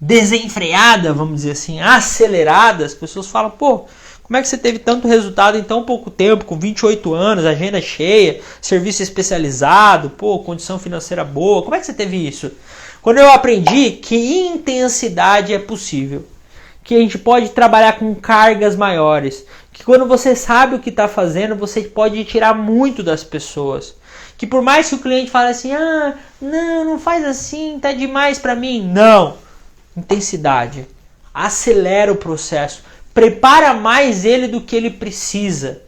desenfreada, vamos dizer assim, acelerada. As pessoas falam, pô, como é que você teve tanto resultado em tão pouco tempo, com 28 anos, agenda cheia, serviço especializado, pô, condição financeira boa, como é que você teve isso? Quando eu aprendi que intensidade é possível, que a gente pode trabalhar com cargas maiores, que quando você sabe o que está fazendo, você pode tirar muito das pessoas. Que por mais que o cliente fale assim, não faz assim, tá demais para mim. Não. Intensidade. Acelera o processo. Prepara mais ele do que ele precisa.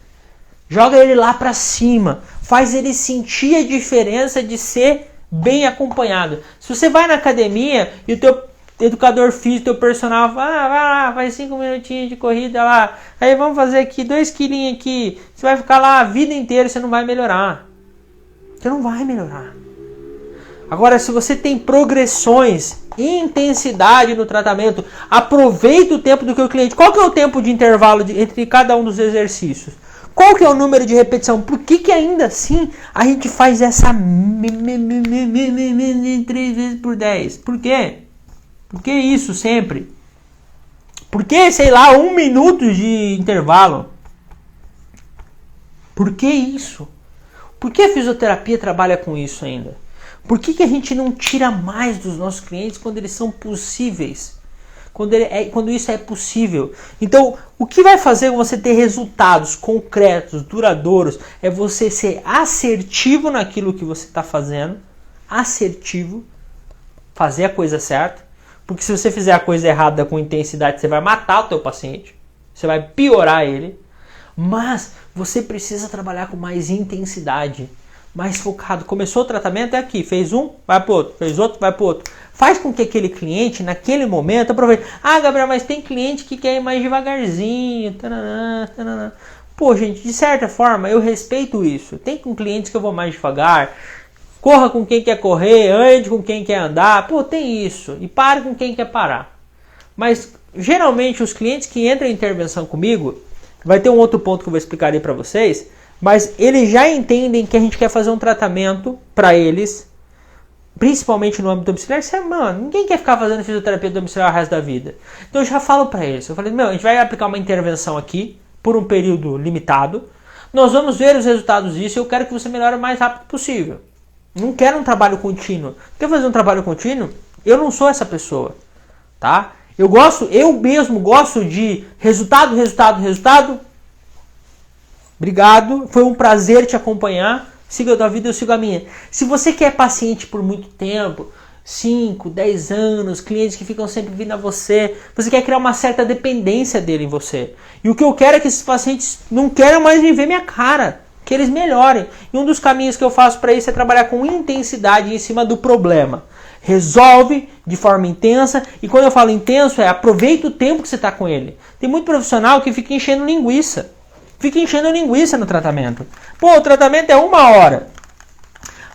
Joga ele lá para cima. Faz ele sentir a diferença de ser bem acompanhado. Se você vai na academia e o teu educador físico, teu personal, vai lá, faz 5 minutinhos de corrida lá. Aí vamos fazer aqui 2 quilinhos aqui. Você vai ficar lá a vida inteira e você não vai melhorar. Você não vai melhorar. Agora, se você tem progressões, intensidade no tratamento, aproveita o tempo do que o cliente... Qual que é o tempo de intervalo entre cada um dos exercícios? Qual que é o número de repetição? Por que ainda assim a gente faz essa 3 vezes por 10? Por quê? Por que isso sempre? Por que, sei lá, 1 minuto de intervalo? Por que isso? Por que a fisioterapia trabalha com isso ainda? Por que a gente não tira mais dos nossos clientes quando eles são possíveis? Quando isso é possível. Então, o que vai fazer você ter resultados concretos, duradouros, é você ser assertivo naquilo que você está fazendo. Assertivo. Fazer a coisa certa. Porque se você fizer a coisa errada com intensidade, você vai matar o teu paciente. Você vai piorar ele. Mas você precisa trabalhar com mais intensidade. Mais focado. Começou o tratamento, é aqui. Fez um, vai pro outro. Fez outro, vai pro outro. Faz com que aquele cliente, naquele momento, aproveite. Gabriel, mas tem cliente que quer ir mais devagarzinho. Tananã, tananã. Pô, gente, de certa forma, eu respeito isso. Tem com clientes que eu vou mais devagar. Corra com quem quer correr, ande com quem quer andar. Pô, tem isso. E pare com quem quer parar. Mas, geralmente, os clientes que entram em intervenção comigo, vai ter um outro ponto que eu vou explicar aí pra vocês, mas eles já entendem que a gente quer fazer um tratamento para eles, principalmente no âmbito domiciliar. Mano, ninguém quer ficar fazendo fisioterapia domiciliar o resto da vida. Então eu já falo para eles, eu falei, a gente vai aplicar uma intervenção aqui, por um período limitado, nós vamos ver os resultados disso e eu quero que você melhore o mais rápido possível. Não quero um trabalho contínuo. Quer fazer um trabalho contínuo? Eu não sou essa pessoa, tá? Eu mesmo gosto de resultado. Obrigado, foi um prazer te acompanhar. Siga a tua vida, eu sigo a minha. Se você quer paciente por muito tempo, 5, 10 anos, clientes que ficam sempre vindo a você. Você quer criar uma certa dependência dele em você. E o que eu quero é que esses pacientes não queiram mais ver minha cara, que eles melhorem. E um dos caminhos que eu faço para isso é trabalhar com intensidade em cima do problema. Resolve de forma intensa, e quando eu falo intenso é aproveita o tempo que você está com ele. Tem muito profissional que fica enchendo linguiça. Fica enchendo linguiça no tratamento. Pô, o tratamento é 1 hora.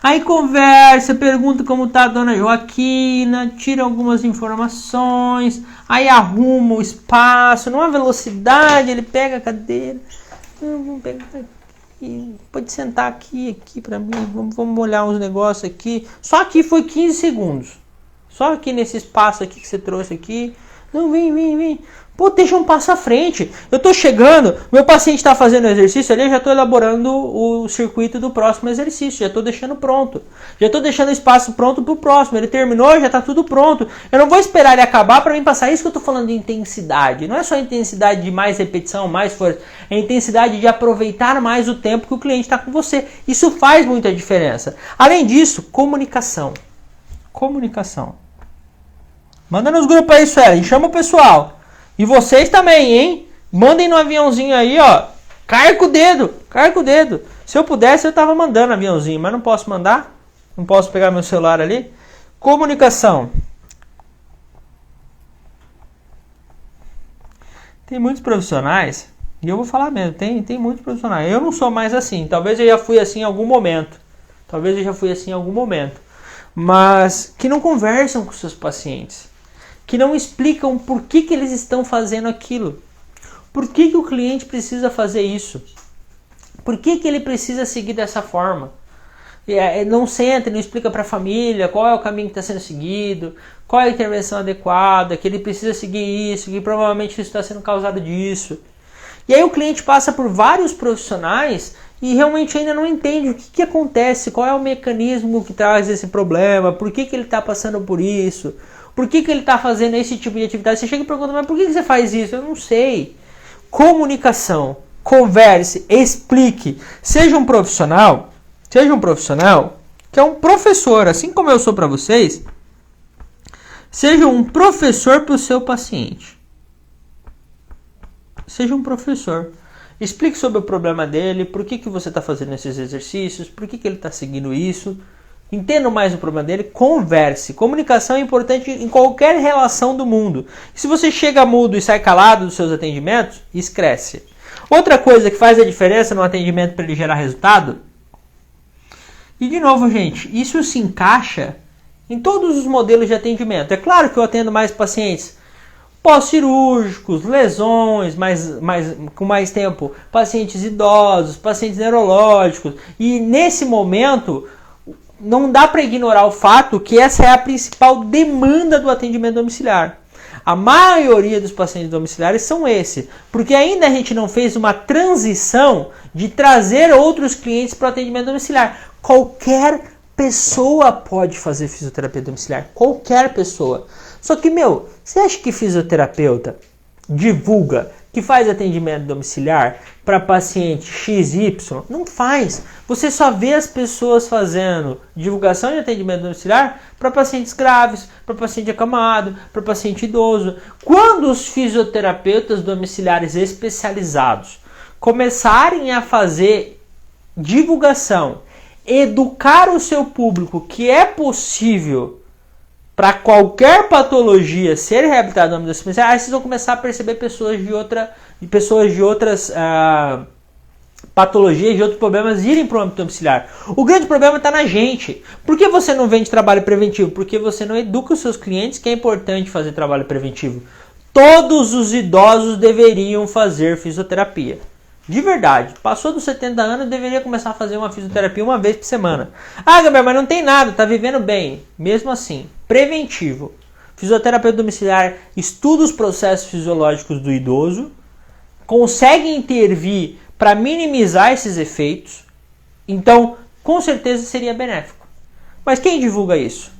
Aí conversa, pergunta como está a dona Joaquina, tira algumas informações, aí arruma o espaço, numa velocidade, ele pega a cadeira. Vamos pegar aqui, pode sentar aqui para mim, vamos olhar uns negócios aqui. Só aqui foi 15 segundos. Só aqui nesse espaço aqui que você trouxe aqui. Não, vem. Pô, deixa um passo à frente. Eu tô chegando, meu paciente está fazendo o exercício ali, eu já estou elaborando o circuito do próximo exercício. Já estou deixando pronto. Já estou deixando o espaço pronto para o próximo. Ele terminou, já está tudo pronto. Eu não vou esperar ele acabar para mim passar. Isso que eu estou falando de intensidade. Não é só intensidade de mais repetição, mais força. É a intensidade de aproveitar mais o tempo que o cliente está com você. Isso faz muita diferença. Além disso, comunicação. Comunicação. Manda nos grupos aí, Suelen. Chama o pessoal. E vocês também, hein? Mandem no aviãozinho aí, ó. Carca o dedo. Se eu pudesse, eu tava mandando aviãozinho, mas não posso mandar. Não posso pegar meu celular ali. Comunicação. Tem muitos profissionais, e eu vou falar mesmo, tem muitos profissionais. Eu não sou mais assim. Talvez eu já fui assim em algum momento. Mas que não conversam com seus pacientes. Que não explicam por que eles estão fazendo aquilo. Por que o cliente precisa fazer isso? Por que ele precisa seguir dessa forma? Não senta, não explica para a família qual é o caminho que está sendo seguido, qual é a intervenção adequada, que ele precisa seguir isso, que provavelmente isso está sendo causado disso. E aí o cliente passa por vários profissionais e realmente ainda não entende o que acontece, qual é o mecanismo que traz esse problema, por que ele está passando por isso. Por que ele está fazendo esse tipo de atividade? Você chega e pergunta, mas por que você faz isso? Eu não sei. Comunicação. Converse, explique. Seja um profissional que é um professor, assim como eu sou para vocês. Seja um professor para o seu paciente. Seja um professor. Explique sobre o problema dele, por que você está fazendo esses exercícios, por que ele está seguindo isso. Entenda mais o problema dele, converse. Comunicação é importante em qualquer relação do mundo. E se você chega mudo e sai calado dos seus atendimentos, isso cresce. Outra coisa que faz a diferença no atendimento para ele gerar resultado, e de novo, gente, isso se encaixa em todos os modelos de atendimento. É claro que eu atendo mais pacientes pós-cirúrgicos, lesões, com mais tempo, pacientes idosos, pacientes neurológicos. E nesse momento, não dá para ignorar o fato que essa é a principal demanda do atendimento domiciliar. A maioria dos pacientes domiciliares são esse, porque ainda a gente não fez uma transição de trazer outros clientes para o atendimento domiciliar. Qualquer pessoa pode fazer fisioterapia domiciliar, qualquer pessoa. Só que, você acha que fisioterapeuta divulga que faz atendimento domiciliar para paciente XY? Não faz. Você só vê as pessoas fazendo divulgação de atendimento domiciliar para pacientes graves, para paciente acamado, para paciente idoso. Quando os fisioterapeutas domiciliares especializados começarem a fazer divulgação, educar o seu público que é possível para qualquer patologia ser reabilitada no âmbito domiciliar, aí vocês vão começar a perceber pessoas de outras patologias, de outros problemas irem para o âmbito domiciliar. O grande problema está na gente. Por que você não vende trabalho preventivo? Porque você não educa os seus clientes que é importante fazer trabalho preventivo. Todos os idosos deveriam fazer fisioterapia. De verdade. Passou dos 70 anos, deveria começar a fazer uma fisioterapia uma vez por semana. Ah, Gabriel, mas não tem nada, tá vivendo bem. Mesmo assim, preventivo. Fisioterapeuta domiciliar estuda os processos fisiológicos do idoso, consegue intervir para minimizar esses efeitos. Então, com certeza seria benéfico. Mas quem divulga isso?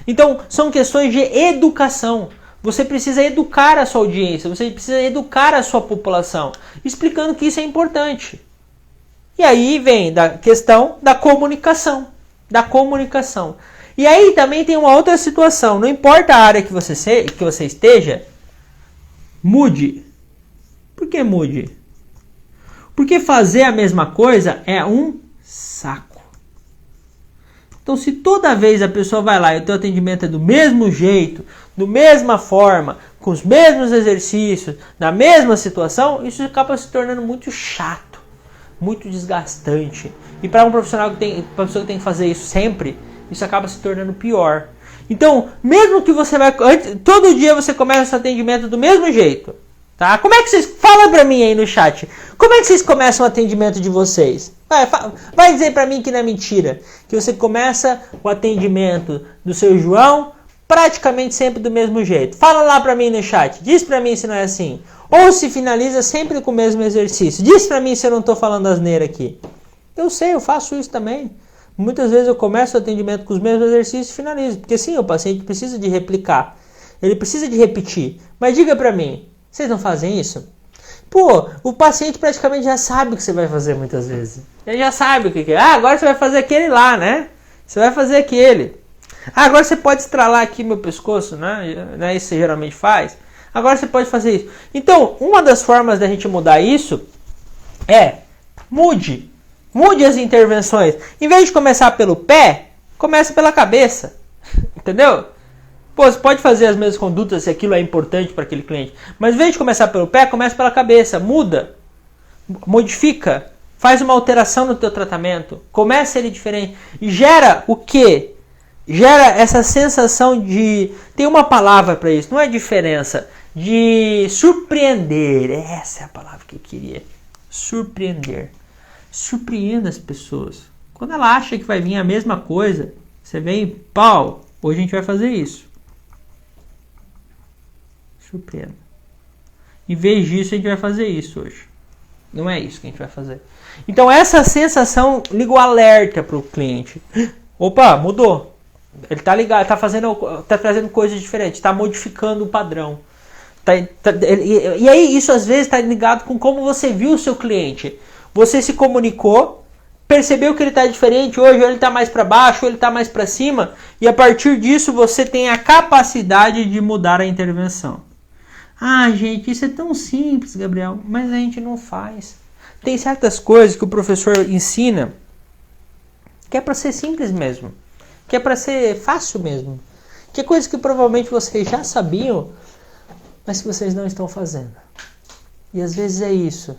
Então, são questões de educação. Você precisa educar a sua audiência, você precisa educar a sua população, explicando que isso é importante. E aí vem da questão da comunicação. da comunicação. E aí também tem uma outra situação. Não importa a área que você esteja, mude. Por que mude? Porque fazer a mesma coisa é um saco. Então, se toda vez a pessoa vai lá e o teu atendimento é do mesmo jeito, da mesma forma, com os mesmos exercícios, na mesma situação, isso acaba se tornando muito chato, muito desgastante. E para um profissional para uma pessoa que tem que fazer isso sempre, isso acaba se tornando pior. Então, mesmo que você vai todo dia você começa o seu atendimento do mesmo jeito, tá? Como é que vocês fala para mim aí no chat? Como é que vocês começam o atendimento de vocês? Vai dizer para mim que não é mentira, que você começa o atendimento do seu João praticamente sempre do mesmo jeito. Fala lá para mim no chat. Diz para mim se não é assim. Ou se finaliza sempre com o mesmo exercício. Diz para mim se eu não estou falando asneira aqui. Eu sei, eu faço isso também. Muitas vezes eu começo o atendimento com os mesmos exercícios e finalizo. Porque sim, o paciente precisa de replicar. Ele precisa de repetir. Mas diga para mim, vocês não fazem isso? Pô, o paciente praticamente já sabe o que você vai fazer muitas vezes. Ele já sabe o que é. Ah, agora você vai fazer aquele lá, né? Você vai fazer aquele. Ah, agora você pode estralar aqui meu pescoço, né? Não é isso que você geralmente faz? Agora você pode fazer isso. Então, uma das formas da gente mudar isso é mude. Mude as intervenções. Em vez de começar pelo pé, comece pela cabeça. Entendeu? Pô, você pode fazer as mesmas condutas se aquilo é importante para aquele cliente. Mas em vez de começar pelo pé, comece pela cabeça. Muda. Modifica. Faz uma alteração no teu tratamento. Começa ele diferente. E gera o quê? Gera essa sensação de... Tem uma palavra para isso. Não é diferença. De surpreender. Essa é a palavra que eu queria. Surpreender. Surpreenda as pessoas. Quando ela acha que vai vir a mesma coisa, você vem, pau, hoje a gente vai fazer isso. Surpreenda. Em vez disso, a gente vai fazer isso hoje. Não é isso que a gente vai fazer. Então, essa sensação liga o alerta para o cliente. Opa, mudou. Ele está ligado, tá trazendo coisas diferentes, está modificando o padrão. E aí, isso às vezes está ligado com como você viu o seu cliente. Você se comunicou, percebeu que ele está diferente hoje, ou ele está mais para baixo, ou ele está mais para cima, e a partir disso você tem a capacidade de mudar a intervenção. Ah, gente, isso é tão simples, Gabriel, mas a gente não faz. Tem certas coisas que o professor ensina que é para ser simples mesmo, que é para ser fácil mesmo, que é coisas que provavelmente vocês já sabiam, mas que vocês não estão fazendo. E às vezes é isso.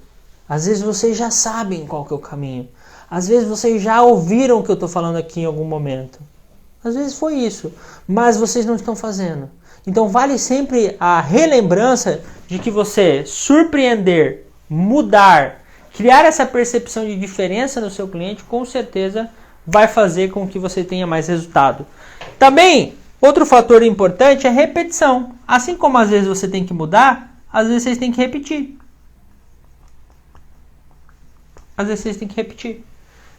Às vezes vocês já sabem qual que é o caminho. Às vezes vocês já ouviram o que eu estou falando aqui em algum momento. Às vezes foi isso, mas vocês não estão fazendo. Então vale sempre a relembrança de que você surpreender, mudar, criar essa percepção de diferença no seu cliente, com certeza vai fazer com que você tenha mais resultado. Também, outro fator importante é repetição. Assim como às vezes você tem que mudar, às vezes vocês têm que repetir. Às vezes vocês têm que repetir.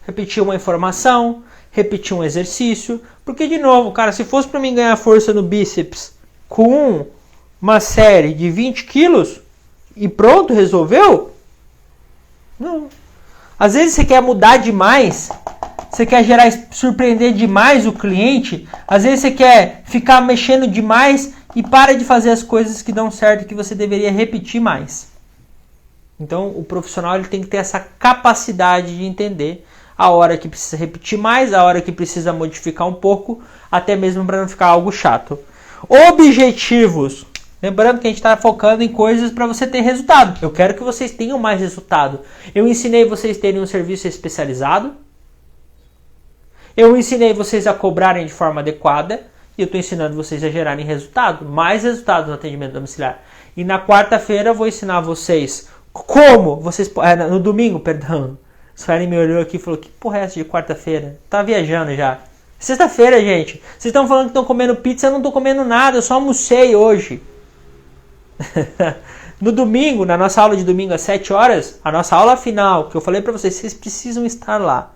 Repetir uma informação, repetir um exercício. Porque, de novo, cara, se fosse para mim ganhar força no bíceps com uma série de 20 quilos e pronto, resolveu? Não. Às vezes você quer mudar demais, você quer surpreender demais o cliente, às vezes você quer ficar mexendo demais e para de fazer as coisas que dão certo, que você deveria repetir mais. Então, o profissional ele tem que ter essa capacidade de entender a hora que precisa repetir mais, a hora que precisa modificar um pouco, até mesmo para não ficar algo chato. Objetivos. Lembrando que a gente está focando em coisas para você ter resultado. Eu quero que vocês tenham mais resultado. Eu ensinei vocês a terem um serviço especializado. Eu ensinei vocês a cobrarem de forma adequada. E eu estou ensinando vocês a gerarem resultado. Mais resultado no atendimento domiciliar. E na quarta-feira eu vou ensinar vocês como vocês... no domingo, perdão. O Suelen me olhou aqui e falou, que porra é essa de quarta-feira? Tá viajando já. Sexta-feira, gente. Vocês estão falando que estão comendo pizza, eu não estou comendo nada. Eu só almocei hoje. No domingo, na nossa aula de domingo às 7 horas, a nossa aula final, que eu falei pra vocês, vocês precisam estar lá.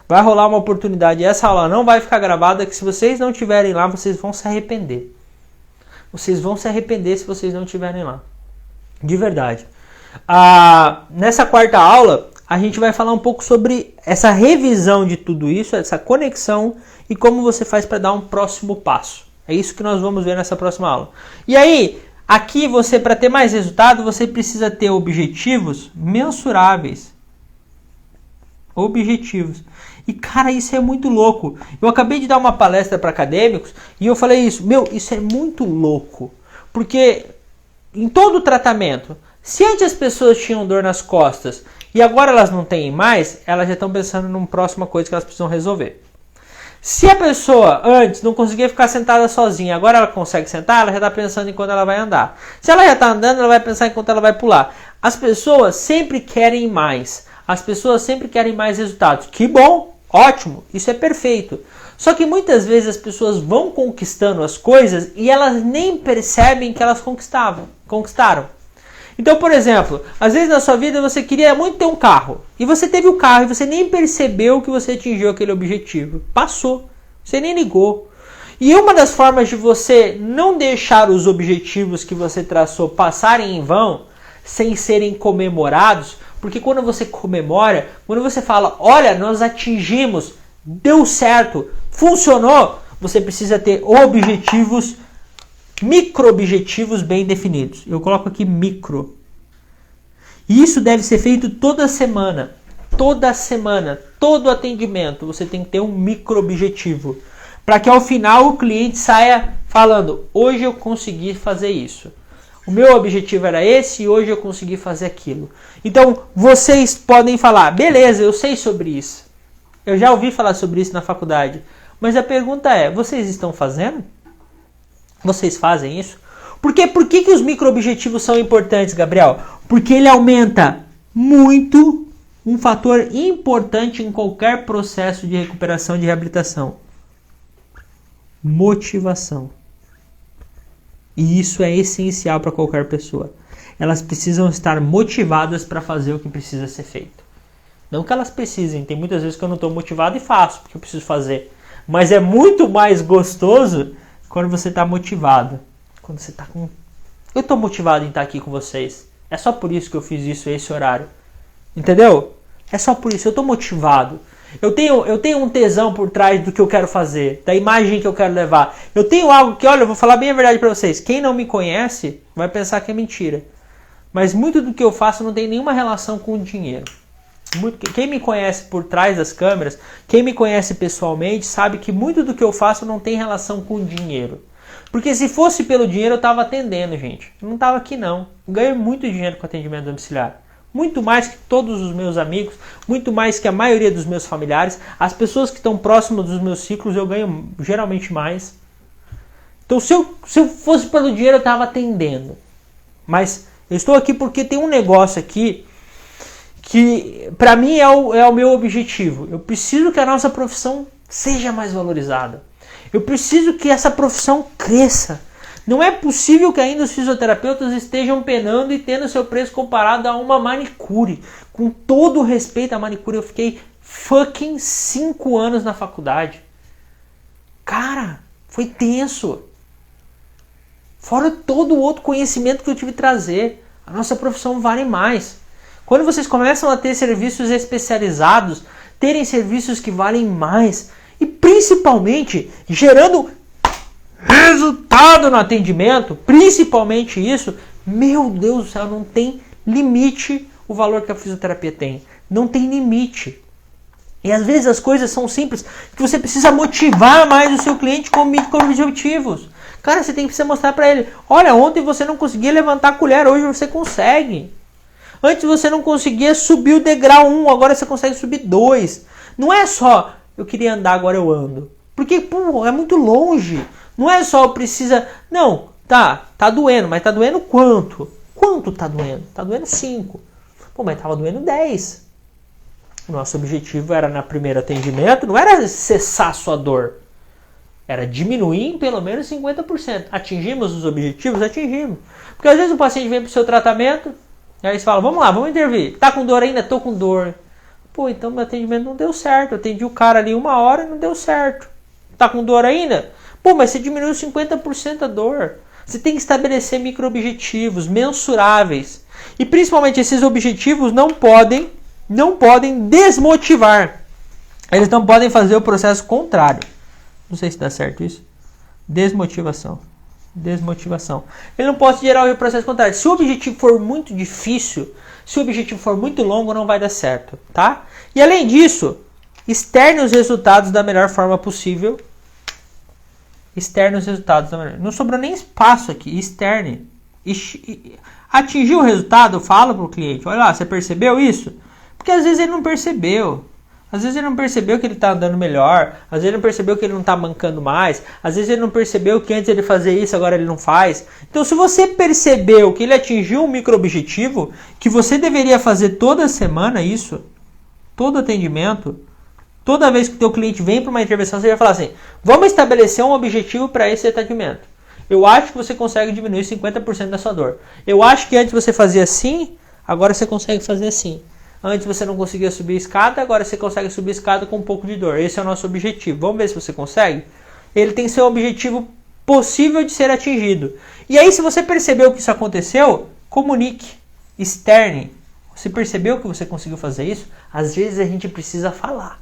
Vai rolar uma oportunidade. Essa aula não vai ficar gravada, que se vocês não estiverem lá, vocês vão se arrepender. Vocês vão se arrepender se vocês não estiverem lá. De verdade. Nessa quarta aula, a gente vai falar um pouco sobre essa revisão de tudo isso, essa conexão e como você faz para dar um próximo passo. É isso que nós vamos ver nessa próxima aula. E aí, aqui você, para ter mais resultado, você precisa ter objetivos mensuráveis. Objetivos. E cara, isso é muito louco. Eu acabei de dar uma palestra para acadêmicos e eu falei isso. Meu, isso é muito louco. Porque em todo o tratamento, se antes as pessoas tinham dor nas costas e agora elas não têm mais, elas já estão pensando numa próxima coisa que elas precisam resolver. Se a pessoa antes não conseguia ficar sentada sozinha, agora ela consegue sentar, ela já está pensando em quando ela vai andar. Se ela já está andando, ela vai pensar em quando ela vai pular. As pessoas sempre querem mais. As pessoas sempre querem mais resultados. Que bom, ótimo, isso é perfeito. Só que muitas vezes as pessoas vão conquistando as coisas e elas nem percebem que elas conquistaram. Então, por exemplo, às vezes na sua vida você queria muito ter um carro. E você teve o carro e você nem percebeu que você atingiu aquele objetivo. Passou. Você nem ligou. E uma das formas de você não deixar os objetivos que você traçou passarem em vão, sem serem comemorados, porque quando você comemora, quando você fala, olha, nós atingimos, deu certo, funcionou, você precisa ter objetivos, micro-objetivos bem definidos. Eu coloco aqui micro. E isso deve ser feito toda semana. Toda semana, todo atendimento, você tem que ter um micro-objetivo. Para que ao final o cliente saia falando, hoje eu consegui fazer isso. O meu objetivo era esse e hoje eu consegui fazer aquilo. Então, vocês podem falar, beleza, eu sei sobre isso. Eu já ouvi falar sobre isso na faculdade. Mas a pergunta é, vocês estão fazendo? Vocês fazem isso? Por que os micro-objetivos são importantes, Gabriel? Porque ele aumenta muito um fator importante em qualquer processo de recuperação, de reabilitação. Motivação. E isso é essencial para qualquer pessoa. Elas precisam estar motivadas para fazer o que precisa ser feito. Não que elas precisem. Tem muitas vezes que eu não estou motivado e faço, porque eu preciso fazer. Mas é muito mais gostoso quando você está motivado. Quando você está com... Eu estou motivado em estar aqui com vocês. É só por isso que eu fiz isso esse horário. Entendeu? É só por isso. Eu estou motivado. Eu tenho um tesão por trás do que eu quero fazer, da imagem que eu quero levar. Eu tenho algo que, olha, eu vou falar bem a verdade para vocês. Quem não me conhece vai pensar que é mentira. Mas muito do que eu faço não tem nenhuma relação com o dinheiro. Quem me conhece por trás das câmeras, quem me conhece pessoalmente, sabe que muito do que eu faço não tem relação com o dinheiro. Porque se fosse pelo dinheiro eu estava atendendo, gente. Eu não estava aqui não. Eu ganho muito dinheiro com atendimento domiciliar. Muito mais que todos os meus amigos, muito mais que a maioria dos meus familiares. As pessoas que estão próximas dos meus ciclos eu ganho geralmente mais. Então se eu fosse pelo dinheiro eu estava atendendo. Mas eu estou aqui porque tem um negócio aqui que para mim é o meu objetivo. Eu preciso que a nossa profissão seja mais valorizada. Eu preciso que essa profissão cresça. Não é possível que ainda os fisioterapeutas estejam penando e tendo seu preço comparado a uma manicure. Com todo o respeito à manicure, eu fiquei fucking 5 anos na faculdade. Cara, foi tenso. Fora todo o outro conhecimento que eu tive que trazer. A nossa profissão vale mais. Quando vocês começam a ter serviços especializados, terem serviços que valem mais e principalmente gerando resultado no atendimento, principalmente isso, meu Deus do céu, não tem limite o valor que a fisioterapia tem. Não tem limite. E às vezes as coisas são simples, que você precisa motivar mais o seu cliente com objetivos. Cara, você precisa mostrar para ele, olha, ontem você não conseguia levantar a colher, hoje você consegue. Antes você não conseguia subir o degrau 1, agora você consegue subir 2. Não é só, eu queria andar, agora eu ando. Porque, pô, é muito longe. Não é só precisa... Não, tá doendo, mas tá doendo quanto? Quanto tá doendo? Tá doendo 5. Pô, mas tava doendo 10. Nosso objetivo era, na primeiro atendimento, não era cessar a sua dor. Era diminuir em pelo menos 50%. Atingimos os objetivos? Atingimos. Porque às vezes o paciente vem pro seu tratamento, e aí você fala, vamos lá, vamos intervir. Tá com dor ainda? Tô com dor. Pô, então meu atendimento não deu certo. Eu atendi o cara ali 1 hora e não deu certo. Tá com dor ainda? Pô, mas você diminuiu 50% a dor. Você tem que estabelecer micro-objetivos mensuráveis. E principalmente esses objetivos não podem não podem desmotivar. Eles não podem fazer o processo contrário. Não sei se dá certo isso. Desmotivação. Ele não pode gerar o processo contrário. Se o objetivo for muito difícil, se o objetivo for muito longo, não vai dar certo, tá? E além disso, externe os resultados da melhor forma possível. Não sobrou nem espaço aqui. Externe. Atingir o resultado, fala para o cliente. Olha lá, você percebeu isso? Porque às vezes ele não percebeu. Às vezes ele não percebeu que ele está andando melhor. Às vezes ele não percebeu que ele não está mancando mais. Às vezes ele não percebeu que antes ele fazia isso, agora ele não faz. Então se você percebeu que ele atingiu um micro-objetivo, que você deveria fazer toda semana isso, todo atendimento, toda vez que o teu cliente vem para uma intervenção, você vai falar assim, vamos estabelecer um objetivo para esse atendimento. Eu acho que você consegue diminuir 50% da sua dor. Eu acho que antes você fazia assim, agora você consegue fazer assim. Antes você não conseguia subir a escada, agora você consegue subir a escada com um pouco de dor. Esse é o nosso objetivo. Vamos ver se você consegue? Ele tem que ser um objetivo possível de ser atingido. E aí, se você percebeu que isso aconteceu, comunique, externe. Você percebeu que você conseguiu fazer isso? Às vezes a gente precisa falar.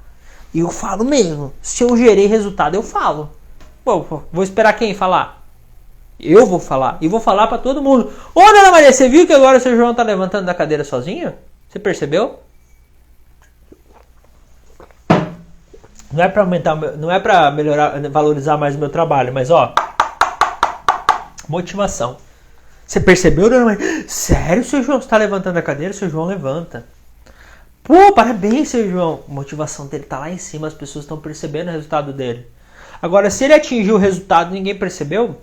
E eu falo mesmo. Se eu gerei resultado, eu falo. Pô, vou esperar quem falar? Eu vou falar. E vou falar para todo mundo. Ô, Dona Maria, você viu que agora o seu João tá levantando da cadeira sozinho? Você percebeu? Não é para aumentar, não é para melhorar, valorizar mais o meu trabalho, mas ó, motivação. Você percebeu, Dona Maria? Sério, seu João está levantando a cadeira? Seu João levanta. Pô, parabéns, seu João. A motivação dele tá lá em cima, as pessoas estão percebendo o resultado dele. Agora, se ele atingiu o resultado e ninguém percebeu,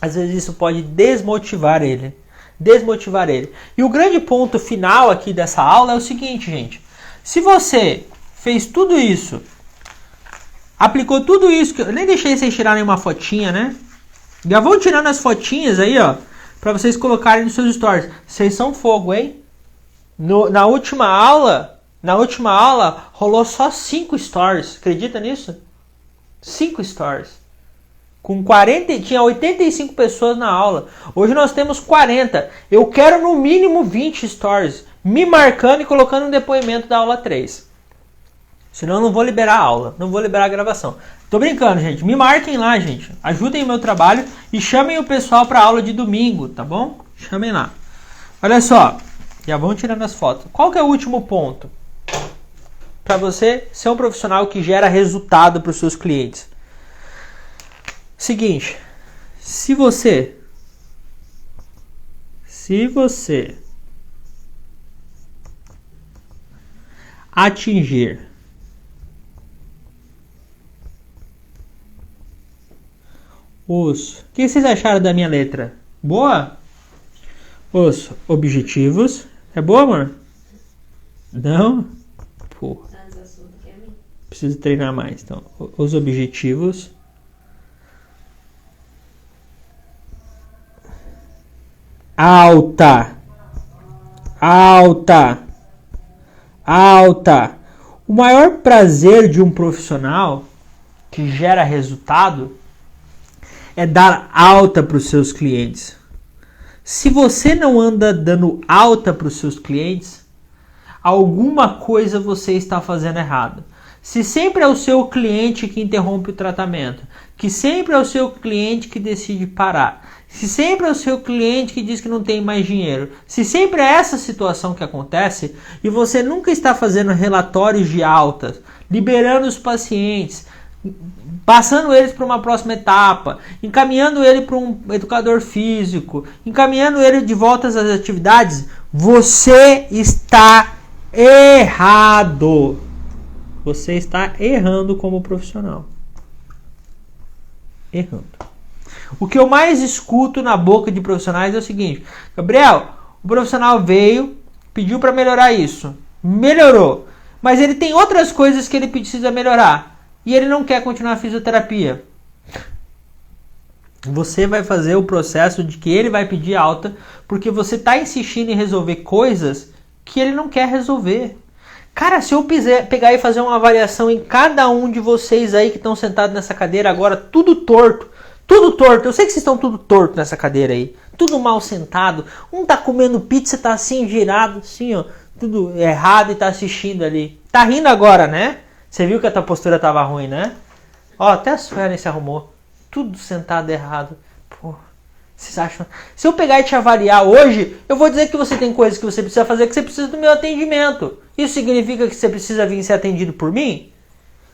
às vezes isso pode desmotivar ele. E o grande ponto final aqui dessa aula é o seguinte, gente. Se você fez tudo isso, aplicou tudo isso, que eu nem deixei vocês tirarem uma fotinha, né? Já vou tirando as fotinhas aí, ó, pra vocês colocarem nos seus stories. Vocês são fogo, hein? Na última aula rolou só 5 stories. Acredita nisso? 5 stories. Tinha 85 pessoas na aula. Hoje nós temos 40. Eu quero no mínimo 20 stories. Me marcando e colocando um depoimento da aula 3. Senão eu não vou liberar a aula. Não vou liberar a gravação. Tô brincando, gente. Me marquem lá, gente. Ajudem o meu trabalho. E chamem o pessoal para a aula de domingo, tá bom? Chamem lá. Olha só. Já vão tirando as fotos. Qual que é o último ponto? Para você ser um profissional que gera resultado para os seus clientes. Seguinte, se você atingir os... O que vocês acharam da minha letra? Boa? Os objetivos. É boa, amor? Não? Pô. Preciso treinar mais. Então, os objetivos... Alta. O maior prazer de um profissional que gera resultado é dar alta para os seus clientes. Se você não anda dando alta para os seus clientes, alguma coisa você está fazendo errado. Se sempre é o seu cliente que interrompe o tratamento, que sempre é o seu cliente que decide parar, se sempre é o seu cliente que diz que não tem mais dinheiro, se sempre é essa situação que acontece e você nunca está fazendo relatórios de altas, liberando os pacientes, passando eles para uma próxima etapa, encaminhando ele para um educador físico, encaminhando ele de volta às atividades, você está errado. Você está errando como profissional. Errando. O que eu mais escuto na boca de profissionais é o seguinte: Gabriel, o profissional veio, pediu para melhorar isso. Melhorou. Mas ele tem outras coisas que ele precisa melhorar. E ele não quer continuar a fisioterapia. Você vai fazer o processo de que ele vai pedir alta porque você está insistindo em resolver coisas que ele não quer resolver. Cara, se eu pegar e fazer uma avaliação em cada um de vocês aí que estão sentados nessa cadeira agora, tudo torto. Eu sei que vocês estão tudo torto nessa cadeira aí. Tudo mal sentado. Um tá comendo pizza, tá assim, girado, assim, ó. tudo errado e tá assistindo ali. Tá rindo agora, né? Você viu que a tua postura tava ruim, né? Ó, até a Suelen se arrumou. Tudo sentado errado. Pô, vocês acham... Se eu pegar e te avaliar hoje, eu vou dizer que você tem coisas que você precisa fazer, que você precisa do meu atendimento. Isso significa que você precisa vir ser atendido por mim?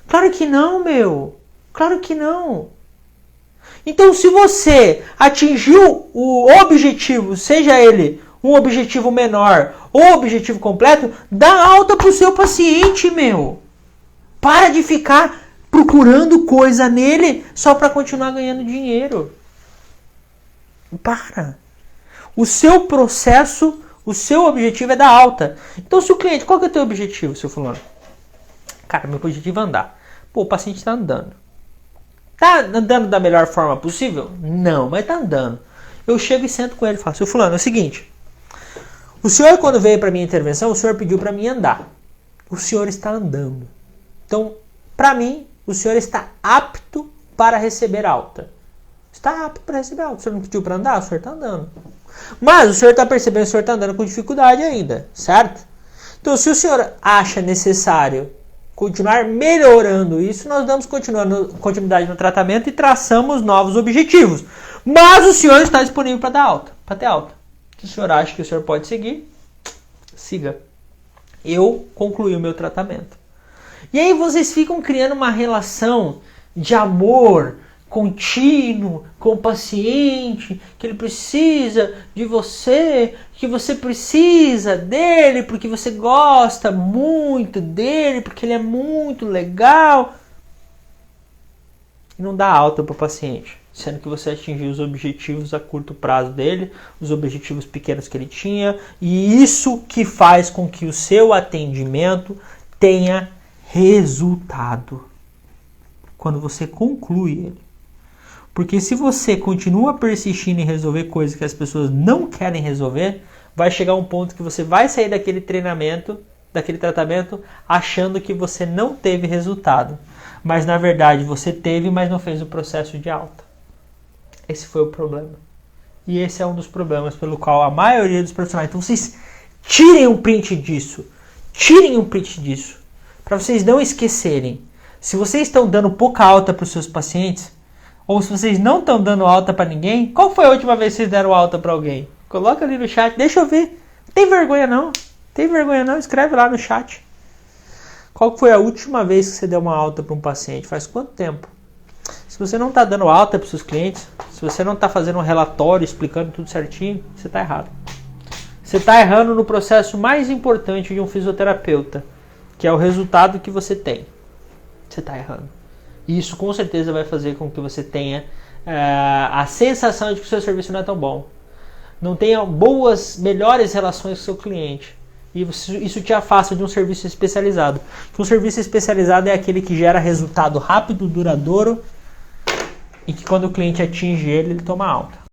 Claro que não, meu. Claro que não. Então, se você atingiu o objetivo, seja ele um objetivo menor ou objetivo completo, dá alta pro seu paciente, meu. Para de ficar procurando coisa nele só para continuar ganhando dinheiro. Para. O seu processo, o seu objetivo é dar alta. Então, se o cliente, qual que é o teu objetivo, seu fulano? Cara, meu objetivo é andar. Pô, o paciente está andando. Tá andando da melhor forma possível? Não, mas tá andando. Eu chego e sento com ele e falo, seu fulano, é o seguinte. O senhor, quando veio para minha intervenção, o senhor pediu para mim andar. O senhor está andando. Então, para mim, o senhor está apto para receber alta. Está apto para receber alta. O senhor não pediu para andar? O senhor está andando. Mas o senhor está percebendo que o senhor está andando com dificuldade ainda, certo? Então, se o senhor acha necessário continuar melhorando isso, nós damos continuidade no tratamento e traçamos novos objetivos. Mas o senhor está disponível para dar alta, para ter alta. Se o senhor acha que o senhor pode seguir, siga. Eu concluí o meu tratamento. E aí vocês ficam criando uma relação de amor contínuo com o paciente, que ele precisa de você, que você precisa dele, porque você gosta muito dele, porque ele é muito legal. E não dá alta para o paciente, sendo que você atingiu os objetivos a curto prazo dele, os objetivos pequenos que ele tinha, e isso que faz com que o seu atendimento tenha resultado quando você conclui ele. Porque se você continua persistindo em resolver coisas que as pessoas não querem resolver, vai chegar um ponto que você vai sair daquele treinamento, daquele tratamento, achando que você não teve resultado. Mas na verdade você teve, mas não fez o processo de alta. Esse foi o problema. E esse é um dos problemas pelo qual a maioria dos profissionais... Então vocês tirem um print disso. Tirem um print disso. Para vocês não esquecerem. Se vocês estão dando pouca alta para os seus pacientes, ou se vocês não estão dando alta para ninguém, qual foi a última vez que vocês deram alta para alguém? Coloca ali no chat, deixa eu ver. Não tem vergonha não. Tem vergonha não, escreve lá no chat. Qual foi a última vez que você deu uma alta para um paciente? Faz quanto tempo? Se você não está dando alta para os seus clientes, se você não está fazendo um relatório explicando tudo certinho, você está errado. Você está errando no processo mais importante de um fisioterapeuta, que é o resultado que você tem. Você está errando. E isso com certeza vai fazer com que você tenha a sensação de que o seu serviço não é tão bom. Não tenha melhores relações com o seu cliente. E isso te afasta de um serviço especializado. Um serviço especializado é aquele que gera resultado rápido, duradouro, e que quando o cliente atinge ele toma alta.